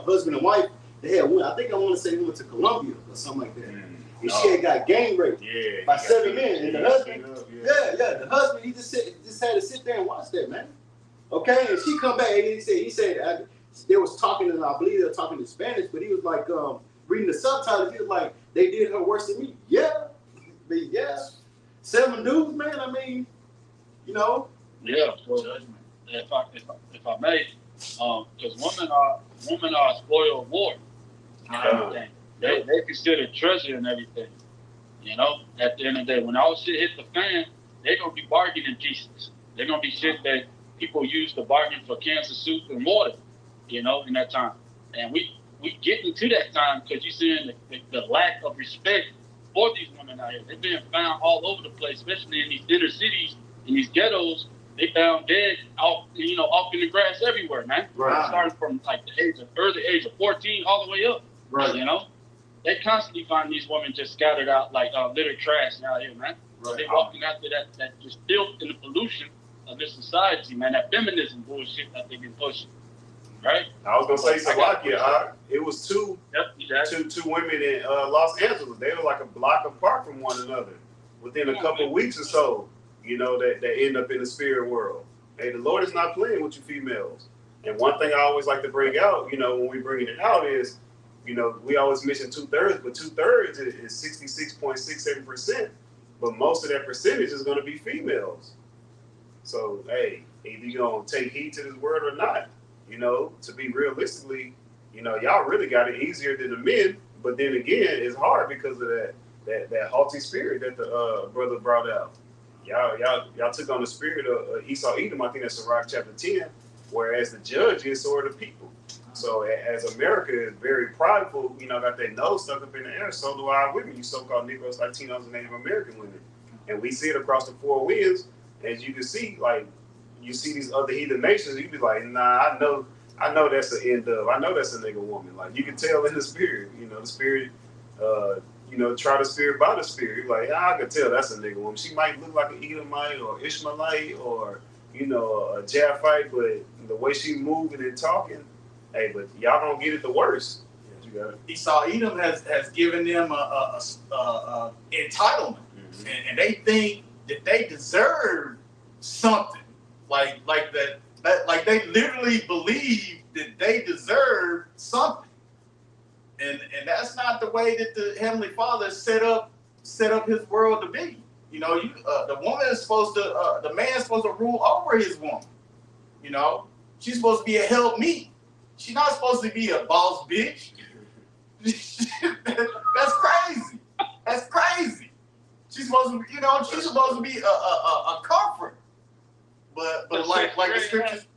husband and wife. They had one. I think I want to say they went to Colombia or something like that. And she had got gang raped by 7 men. And the husband, the husband, he just had to sit there and watch that, man. Okay, and she come back and he said they was talking, and I believe they were talking in Spanish, but he was like reading the subtitles. He was like, they did her worse than me. Yeah, 7 dudes, man. I mean, Yeah. Well, if I may, because women are spoiled war. They consider treasure and everything. At the end of the day, when all shit hit the fan, they're gonna be bargaining pieces. They're gonna be shit that people use to bargain for cancer soup and water. In that time, and we getting to that time because you're seeing the lack of respect for these women out here. They're being found all over the place, especially in these inner cities, in these ghettos. They found dead off in the grass everywhere, man. Right. Starting from like the early age of 14 all the way up. Right. They constantly find these women just scattered out like litter trash out here, man. Right. They walking after that just filth and the pollution of this society, man. That feminism bullshit that they've been pushing. Right. I was gonna say Salakia. It was two women in Los Angeles. They were like a block apart from one another. Within a couple of weeks or so, that end up in the spirit world. Hey, the Lord is not playing with you females. And one thing I always like to bring out, when we bringing it out is, we always mention 2/3, but 2/3 is 66.67%. But most of that percentage is going to be females. So, hey, either you're going to take heed to this word or not. you know, to be realistically, you know, y'all really got it easier than the men. But then again, it's hard because of that haughty spirit that the brother brought out. Y'all took on the spirit of Esau Edom. I think that's Sirach chapter 10. Whereas the judge is, so are the people. So as America is very prideful, you know, got their nose stuck up in the air, so do our women, you so-called Negroes, Latinos, and Native American women. And we see it across the four winds. As you can see, like, you see these other heathen nations, you be like, nah, I know that's the end of. I know that's a nigga woman. Like, you can tell in the spirit, you know, the spirit, you know, try the spirit by the spirit. You're like, I can tell that's a nigga woman. She might look like an Edomite or Ishmaelite or, you know, a Japhite, but the way she moving and talking, hey, but y'all don't get it the worst. Yeah, you got it. Esau Edom has given them a entitlement, and they think that they deserve something, like they literally believe that they deserve something, and that's not the way that the Heavenly Father set up His world to be. You know, the woman is supposed to, the man is supposed to rule over his woman. You know, she's supposed to be a helpmeet. She's not supposed to be a boss bitch. That's crazy. That's crazy. She's supposed to, you know, she's supposed to be a comfort. But like the scriptures.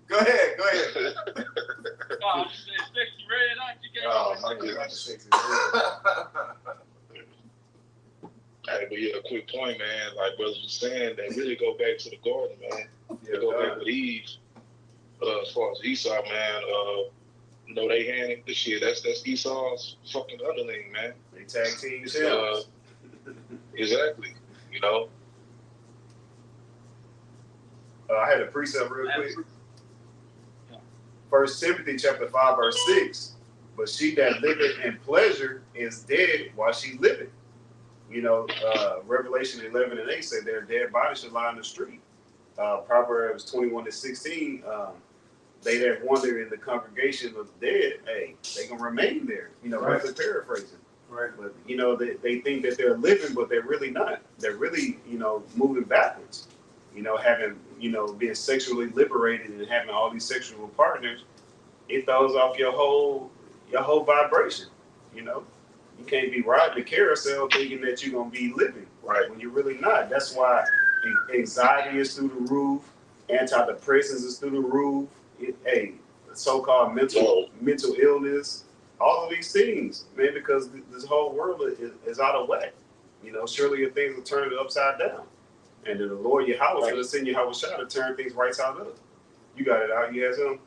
Go ahead. Oh, I'm just saying, sexy red eye. Oh, my goodness. Hey, but yeah, a quick point, man. Like brothers was saying, they really go back to the garden, man. They go back with Eve. As far as Esau, man, you know, they handed the shit. That's Esau's fucking underling, man. They tag team themselves. Exactly. You know. I had a precept real quick. 1 Timothy chapter 5 verse 6. But she that liveth in pleasure is dead while she liveth. You know, Revelation 11 and 8 said their dead body should lie in the street. Proverbs 21-16, they that wander in the congregation of the dead, hey, they can remain there. You know, right. Rather paraphrasing. Right. But, you know, they think that they're living, but they're really not. They're really, you know, moving backwards. You know, having, you know, being sexually liberated and having all these sexual partners, it throws off your whole vibration, you know. You can't be riding the carousel thinking that you're going to be living, right, when you're really not. That's why anxiety is through the roof, antidepressants is through the roof, so-called mental illness, all of these things, man, because this whole world is out of whack. You know, surely your things will turn it upside down. And then the Lord Yahawah is going to send Yahawah to turn things right side up. You got it out. You have some?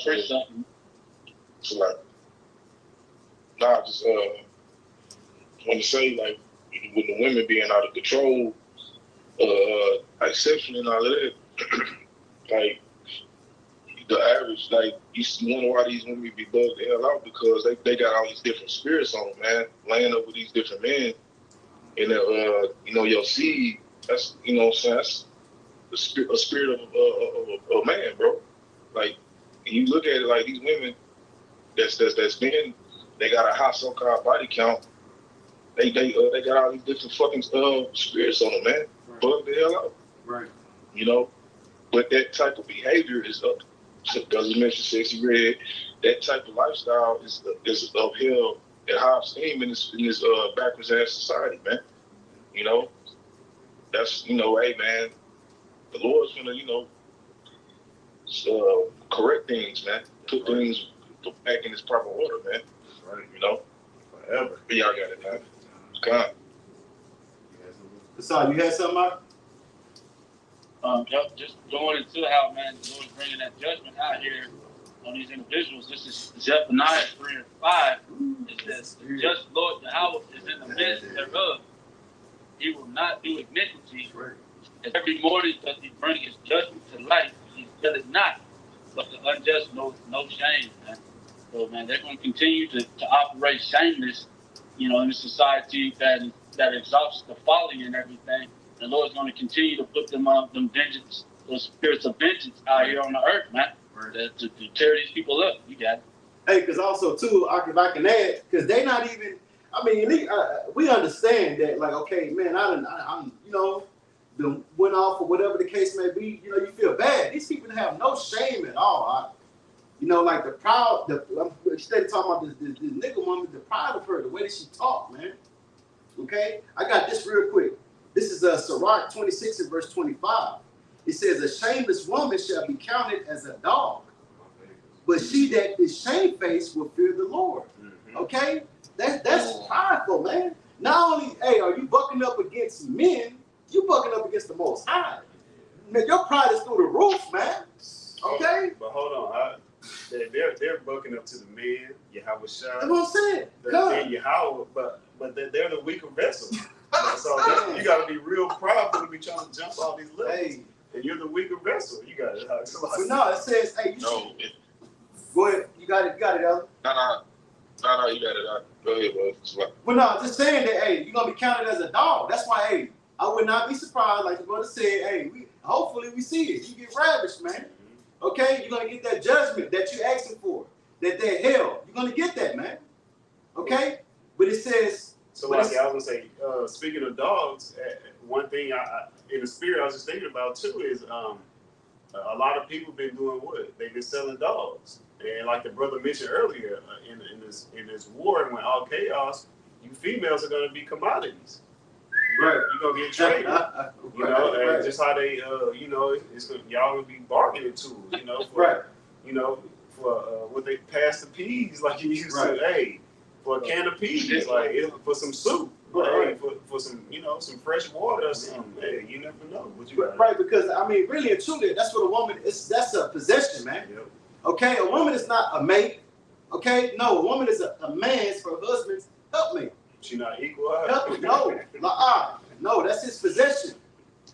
Something. So like, nah, just want to say, like, with the women being out of control, like sexually and all of that, like the average, like, you wonder why these women be bugged the hell out, because they got all these different spirits on them, man, laying up with these different men, and you know, your seed, that's, you know what I'm saying, that's a spirit of a man, bro. Like, you look at it like these women that's men, they got a high so-called body count. They got all these different fucking spirits on them, man. Right. Bug the hell out. Right. You know, but that type of behavior is up. Doesn't mention sexy red. That type of lifestyle is upheld at high esteem in this backwards ass society, man. You know, that's, you know, hey man, the Lord's gonna, you know, correct things, man. Put things back in its proper order, man. Right. You know, forever. But y'all got it, man. God. So you had something, Mark? Just going into how, man, the Lord's bringing that judgment out here on these individuals. This is Zephaniah 3 and 5. It says, the just Lord Yahawah is in the midst thereof. He will not do iniquity. Right. And every morning does he bring his judgment to light. He does it not. But the unjust knows no shame, man. So, man, they're going to continue to operate shameless, you know, in a society that exalts the folly and everything. The Lord's going to continue to put them vengeance, those spirits of vengeance out here on the earth, man, to tear these people up. You got it. Hey, because also, too, if I can add, because they not even, I mean, we understand that, like, okay, man, I'm, you know, then went off or whatever the case may be, you know, you feel bad. These people have no shame at all. You know, like I'm steady talking about this nigga woman, the pride of her, the way that she talk, man. Okay? I got this real quick. This is Sirach 26 and verse 25. It says, a shameless woman shall be counted as a dog, but she that is shamefaced will fear the Lord. Okay? That's prideful, man. Not only, hey, are you bucking up against men, you bucking up against the Most High. Man, your pride is through the roof, man. Okay? But hold on. They're bucking up to the men, Yahawah Shai. That's what I'm saying. And Yahawah, but they're the weaker vessel. So you got to be real prideful to be trying to jump all these levels. Hey. And you're the weaker vessel. You got it. But no, it says, hey, go ahead. You got it, Ellen. No, you got it. Go ahead, bro. Well, no, just saying that, hey, you're going to be counted as a dog. That's why, hey, I would not be surprised, like the brother said, hey, hopefully we see it. You get ravished, man. Okay? You're going to get that judgment that you're asking for, that they're hell. You're going to get that, man. Okay? But it says... So, like I was going to say, speaking of dogs, one thing I in the spirit I was just thinking about, too, is a lot of people been doing what? They've been selling dogs. And like the brother mentioned earlier, in this war, and when all chaos, you females are going to be commodities. Right. You're going to get traded. You know, and just how they, you know, y'all going to be bargaining tools, you know, for, you know, for what they pass the peas, like you used to, hey, for a can of peas, like for some soup, hey, for some, you know, some fresh water or something. Hey, you never know what you got. Right, because, I mean, really and truly, that's what a woman is, that's a possession, man. Yep. Okay, a woman is not a mate. Okay, no, a woman is a man's, her husband's helpmate. She not equal. No, that's his possession.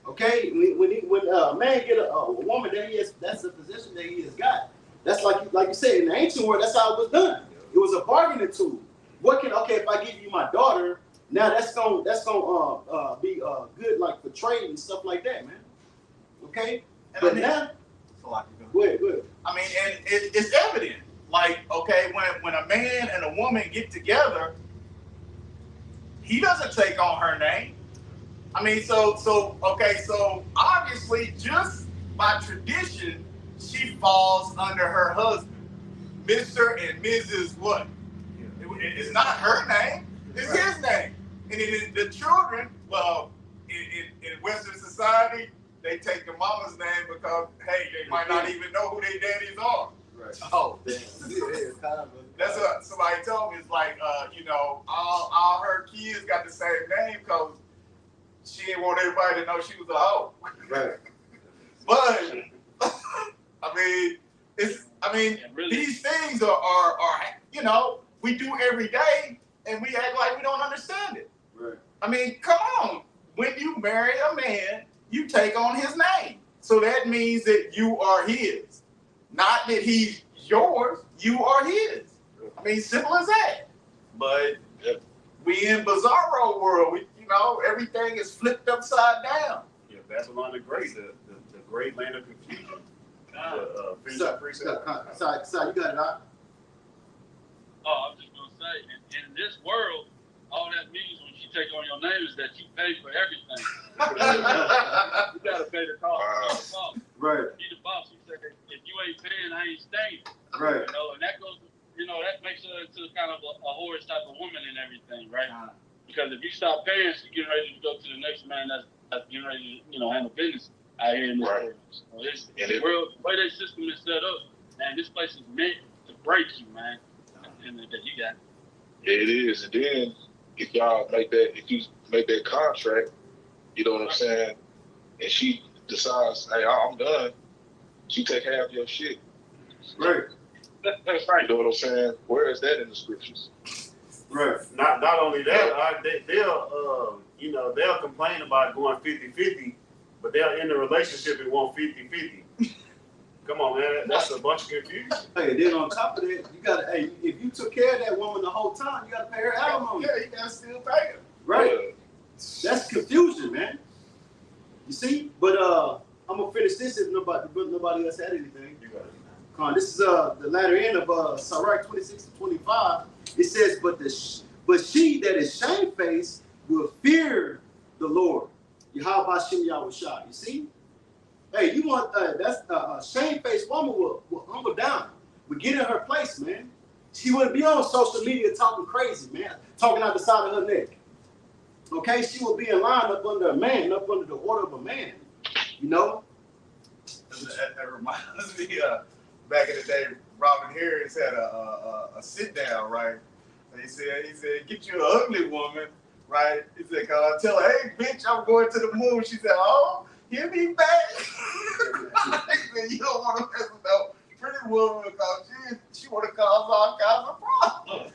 Okay, when a man get a woman that he has, that's a possession that he has got. That's like you said in the ancient world. That's how it was done. It was a bargaining tool. If I give you my daughter, now that's gonna be good, like for trade and stuff like that, man. Okay, but now. Good. I mean, and it's evident. Like, okay, when a man and a woman get together, he doesn't take on her name. I mean, so obviously, just by tradition, she falls under her husband, Mr. and Mrs. what? It's not her name, it's his name. And it is the children, well, in Western society, they take the mama's name because, hey, they might not even know who their daddies are. Right. Oh, that's what somebody told me. It's like, you know, all her kids got the same name because she didn't want everybody to know she was a hoe. Right. But these things are you know, we do every day and we act like we don't understand it. Right. I mean, come on. When you marry a man, you take on his name. So that means that you are his. Not that he's yours, you are his. I mean, simple as that. But we in bizarro world, you know, everything is flipped upside down. Yeah, Babylon the Great, the great land of confusion. Sorry, you got it out. Oh, I'm just going to say, in this world, all that means when she take on your name is that you pay for everything. You got to pay the cost. Right. Be the boss. You say, if you ain't paying, I ain't staying. Right. You know, and that goes, you know, that makes her into kind of a whorish type of woman and everything, right? Because if you stop paying, she's getting ready to go to the next man that's getting ready to, you know, handle business out here in this world. So the world, the way that system is set up, man, this place is meant to break you, man. And that you got. It is. And then if you make that contract, you know what I'm saying, and she decides, hey, I'm done, she take half your shit. Right. That's right. You know what I'm saying? Where is that in the scriptures? Right. Not only that, they'll complain about going 50-50, but they're in the relationship and want 50-50. Come on, man, that's a bunch of confusion. Hey, then on top of that, you gotta, hey, if you took care of that woman the whole time, you gotta pay her alimony. Yeah, you gotta still pay her. Right. That's confusion, man. You see? But I'm gonna finish this if nobody else had anything. You got it. Come on, this is the latter end of Sirach 26-25. It says, but she that is shamefaced will fear the Lord. Yahawah Shem Yahushua. You see? Hey, you want that's a shame-faced woman will humble down, will get in her place, man. She wouldn't be on social media talking crazy, man, talking out the side of her neck. Okay, she will be in line up under a man, up under the order of a man. You know. That reminds me back in the day, Robin Harris had a sit down, right? And he said, get you an ugly woman, right? He said, cause I tell her, hey, bitch, I'm going to the moon. She said, oh, he'll be back. He said, you don't want to mess with no pretty woman because she want to cause all kinds of problems.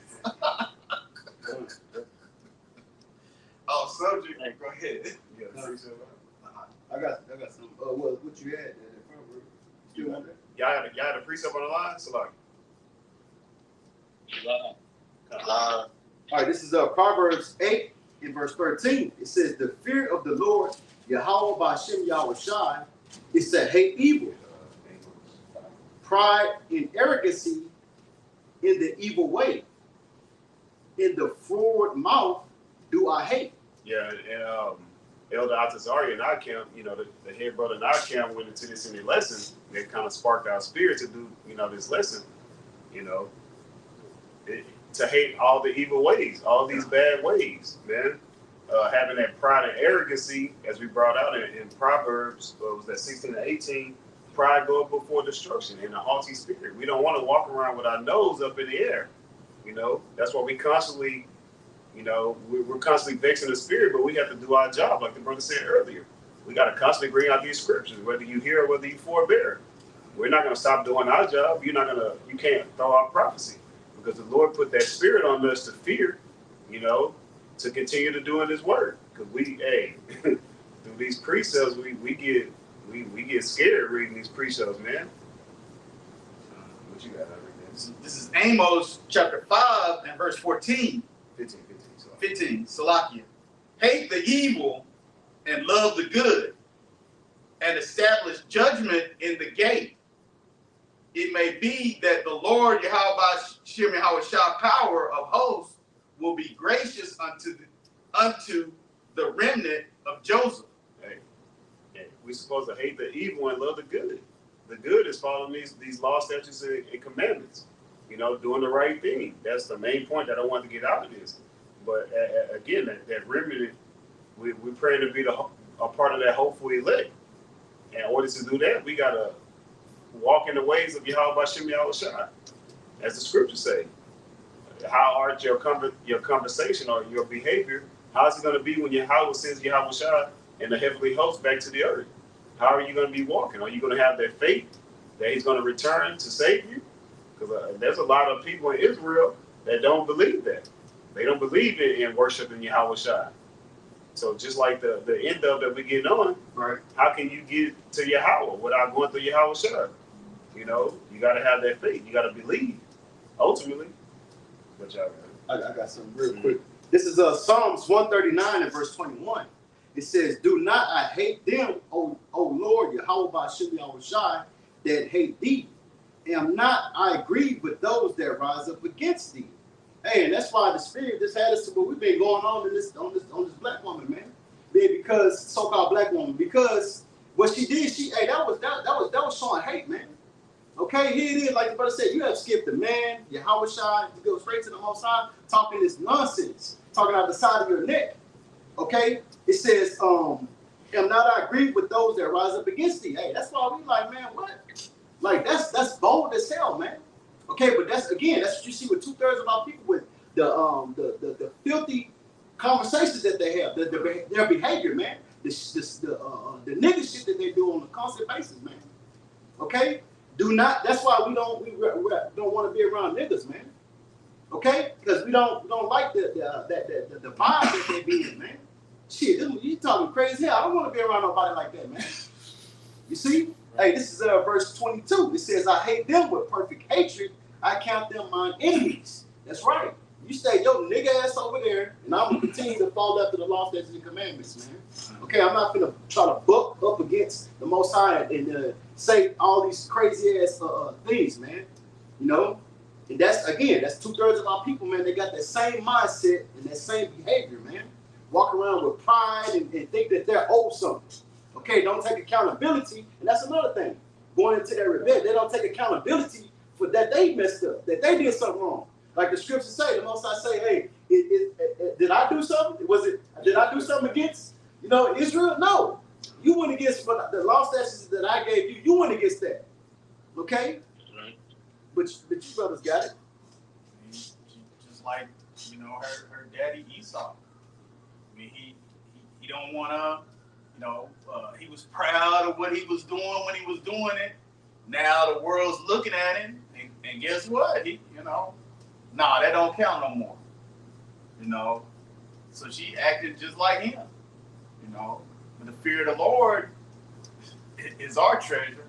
Oh, subject. Go ahead. I got some. What you had? You want that? Y'all had a precept on the line, so like. All right, this is Proverbs 8 in verse 13. It says, "The fear of the Lord, Yahawah B'Shem Yahushai, is to hate evil, pride and arrogancy in the evil way. In the forward mouth do I hate." Yeah, and Elder Atazari in our camp, you know, the head brother in our camp went into this in the lesson. That kind of sparked our spirit to do, you know, this lesson. You know, to hate all the evil ways, all these bad ways, man. Having that pride and arrogancy, as we brought out in Proverbs, was that 16 and 18, pride goeth before destruction and a haughty spirit. We don't want to walk around with our nose up in the air. You know, that's why we constantly, you know, we're constantly vexing the spirit, but we have to do our job, like the brother said earlier. We got to constantly bring out these scriptures, whether you hear or whether you forbear. We're not going to stop doing our job. You can't throw out prophecy, because the Lord put that spirit on us to fear, you know, to continue to do in His word. Because through these precepts, we get scared reading these precepts, man. What you got over there? This is Amos chapter 5 and verse 14. 15. Salakia. Hate the evil and love the good, and establish judgment in the gate. It may be that the Lord Yahawah Shem Yahushua power of hosts will be gracious unto the remnant of Joseph. Hey, we're supposed to hate the evil and love the good. The good is following these law, statutes, and commandments. You know, doing the right thing. That's the main point that I want to get out of this. But again, that remnant, we're praying to be a part of that hopeful elect. And in order to do that, we got to walk in the ways of Yahawah Shem Yahushua, as the scriptures say. How art your conversation or your behavior? How is it going to be when Yahweh sends Yahushua and the heavenly host back to the earth? How are you going to be walking? Are you going to have that faith that He's going to return to save you? Because there's a lot of people in Israel that don't believe that. They don't believe in worshiping Yahushua. So just like the end of that we get on, right? How can you get to Yahweh without going through Yahushua? You know, you got to have that faith. You got to believe, ultimately. What y'all got? I got something real quick. This is Psalms 139 and verse 21. It says, "Do not I hate them, O Lord, Yahawah B'Shem Yahushua, that hate thee. Am not I grieved with those that rise up against thee." Hey, and that's why the spirit just had us to what we've been going on in this black woman, man. Because so-called black woman, because what she did, that was showing hate, man. Okay, here it is, like the brother said, you have skipped the man, Yahushua, to go straight to the Most High, talking this nonsense, talking out the side of your neck. Okay, it says, "Am not I grieved with those that rise up against thee?" Hey, that's why we like, man, what? Like that's bold as hell, man. Okay, but that's what you see with 2/3 of our people, with the filthy conversations that they have, their behavior, man, the nigga shit that they do on a constant basis, man. Okay, that's why we don't want to be around niggas, man. Okay, because we don't like the vibe that they be in, man. Shit, you talking crazy hell. I don't want to be around nobody like that, man. You see? Hey, this is verse 22. It says, "I hate them with perfect hatred. I count them mine enemies." That's right. You stay your nigga ass over there, and I'm going to continue to fall after the law, statutes, and commandments, man. Okay, I'm not going to try to buck up against the Most High and say all these crazy ass things, man. You know? And that's 2/3 of our people, man. They got that same mindset and that same behavior, man. walk around with pride and think that they're owed something. Okay, don't take accountability, and that's another thing. Going into their rebellion, they don't take accountability for that they messed up, that they did something wrong. Like the scriptures say, the Most High say, hey, did I do something? Did I do something against, Israel? No. You went against the law statutes that I gave you. You went against that. Okay? Right. But you brothers got it. Just like, her daddy Esau. I mean, he don't want to, he was proud of what he was doing when he was doing it. Now the world's looking at him, and guess what? That don't count no more. So she acted just like him. But the fear of the Lord is our treasure.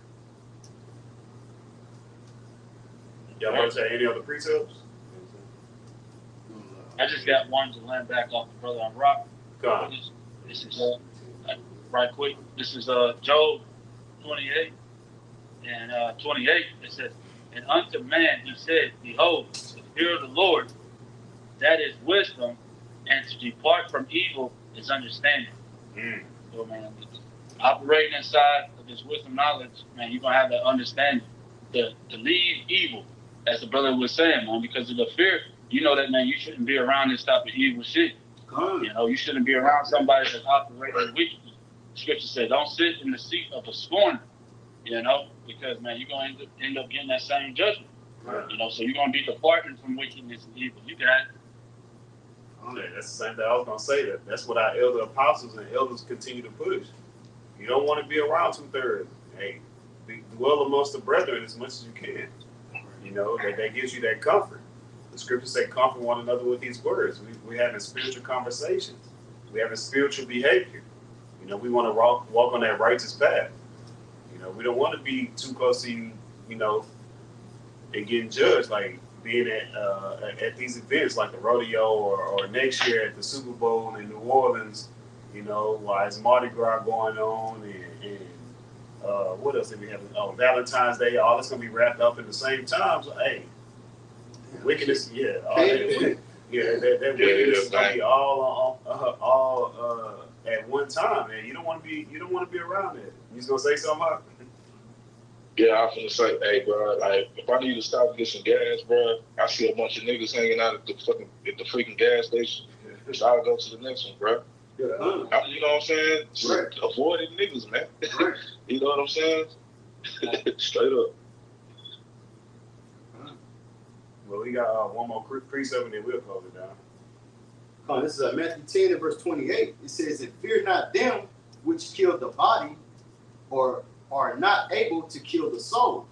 Y'all want to say any other precepts? I just got one to land back off the brother on rock. Go on. This is right quick. This is Job 28 and 28. It says, "And unto man he said, Behold, the fear of the Lord, that is wisdom, and to depart from evil is understanding." So, man, operating inside of this wisdom knowledge, man, you're gonna have that understanding to leave evil, as the brother was saying, man, because of the fear. That, man, you shouldn't be around this type of evil shit. You shouldn't be around somebody that's operating wickedly. Scripture said, don't sit in the seat of a scorner, because, man, you're going to end up getting that same judgment. Right. So you're going to be departing from wickedness and evil. You got it. Yeah, that's the same thing I was going to say. That's what our elder apostles and elders continue to push. You don't want to be around 2/3. Hey, dwell amongst the brethren as much as you can. That gives you that comfort. The scriptures say, comfort one another with these words. We're having spiritual conversations. We're having spiritual behavior. We want to walk on that righteous path. We don't want to be too close to you, and getting judged, like being at these events like the rodeo or next year at the Super Bowl in New Orleans, while it's Mardi Gras going on and what else did we have? Oh, Valentine's Day, all that's going to be wrapped up at the same time. So, hey, wickedness, that wickedness is going to be all at one time, man. You don't want to be around it. You just gonna say something, Mark? Yeah, I was gonna say, hey, bro, like if I need to stop and get some gas, bro, I see a bunch of niggas hanging out at the freaking gas station. So I'll go to the next one, bro. You know what I'm saying? Right. Avoiding niggas, man. Right. You know what I'm saying? Straight up. Well, we got one more precept and then we'll close it down. This is Matthew 10 and verse 28. It says, "And fear not them which kill the body, or are not able to kill the soul,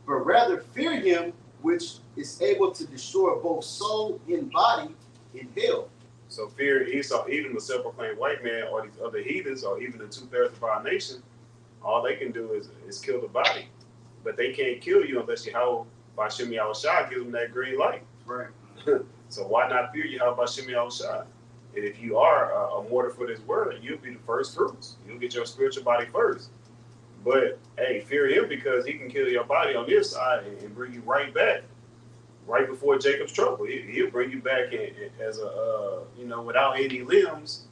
but rather fear him which is able to destroy both soul and body in hell." So fear Esau, even the self-proclaimed white man or these other heathens or even the 2/3 of our nation, all they can do is kill the body. But they can't kill you unless Yahawah by Shem Yahushua gives them that green light. Right. So why not fear Yahawah by Shem Yahushua? And if you are a mortar for this world, you'll be the first fruits. You'll get your spiritual body first. But hey, fear him because he can kill your body on this side and bring you right back, right before Jacob's trouble. He'll bring you back as without any limbs.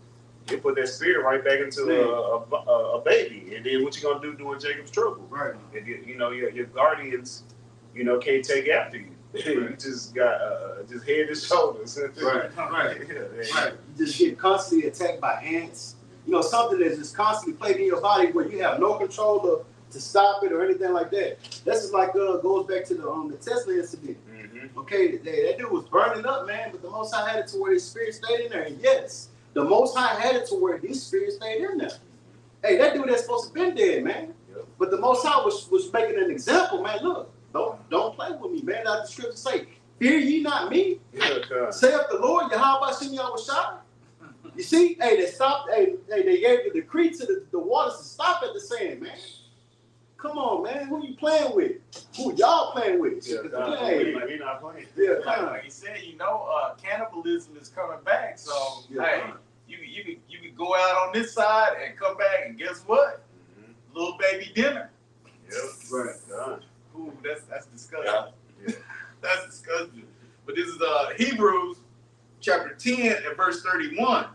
He'll put that spirit right back into a baby. And then what you gonna do during Jacob's trouble? Right. If your guardians, can't take after you. You just got just head and shoulders. Right. Right. Yeah. Right. You just get constantly attacked by ants. Something that's just constantly plaguing your body where you have no control to stop it or anything like that. This is like goes back to the Tesla incident. Mm-hmm. Okay, that dude was burning up, man, but the Most High had it to where his spirit stayed in there. And yes, the Most High had it to where his spirit stayed in there. Hey, that dude that's supposed to been dead, man. Yep. But the Most High was making an example, man. Look, don't play with me, man. Like the scripture say, fear ye not me. Yeah, Saith the Lord, Yahawah Shem Yahushua. You see, hey, they stopped. Hey, they gave the decree to the waters to stop at the sand, man. Come on, man. Who you playing with? Who y'all playing with? Yeah, we not playing. Yeah, Like he said, cannibalism is coming back. So hey, you can go out on this side and come back, and guess what? Mm-hmm. Little baby dinner. Yep. Right. Done. Ooh, that's disgusting. Yeah. That's disgusting. But this is Hebrews chapter 10 and verse 31.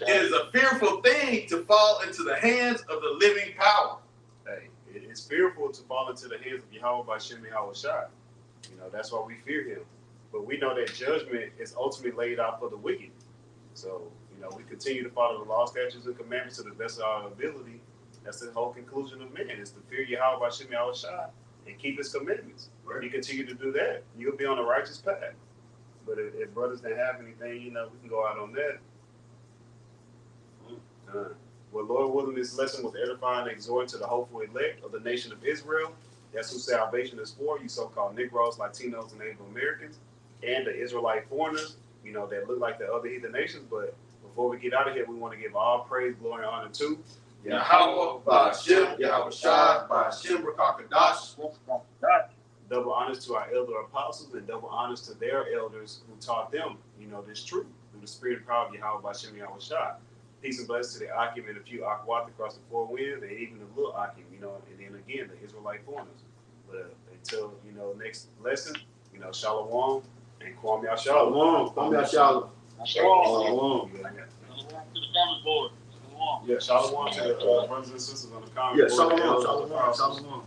It is a fearful thing to fall into the hands of the living power. Hey, it's fearful to fall into the hands of Yahawah by Shem Yahawah. You know, that's why we fear him. But we know that judgment is ultimately laid out for the wicked. So, you know, we continue to follow the law, statutes, and commandments to the best of our ability. That's the whole conclusion of man, is to fear Yahawah by Shem Yahawah and keep his commandments. If you continue to do that, you'll be on a righteous path. But if brothers didn't have anything, you know, we can go out on that. Well, Lord willing, this lesson was edifying and exhorting to the hopeful elect of the nation of Israel. That's who salvation is for, you so-called Negroes, Latinos, and Native Americans, and the Israelite foreigners, you know, that look like the other heathen nations. But before we get out of here, we want to give all praise, glory, and honor to Yahawah, Ba'ashem, Yahweh Shai, Ba'ashem, Rakakadash. double honors to our elder apostles and double honors to their elders who taught them, you know, this truth through the spirit and power of Yahawah by Shem Yahawah. Peace and blessings to the Akim and a few Akwat across the four winds, and even the little Akim, you know, and then again, the Israelite foreigners. But until, you know, next lesson, you know, Shalom and Kwam Yah Shalom. Shalom. Kwam Yah Shalom. Shalom. To the comment board. Yeah, Shalom to the brothers and sisters on the comment board. Yeah, Shalom. Shalom. Shalom.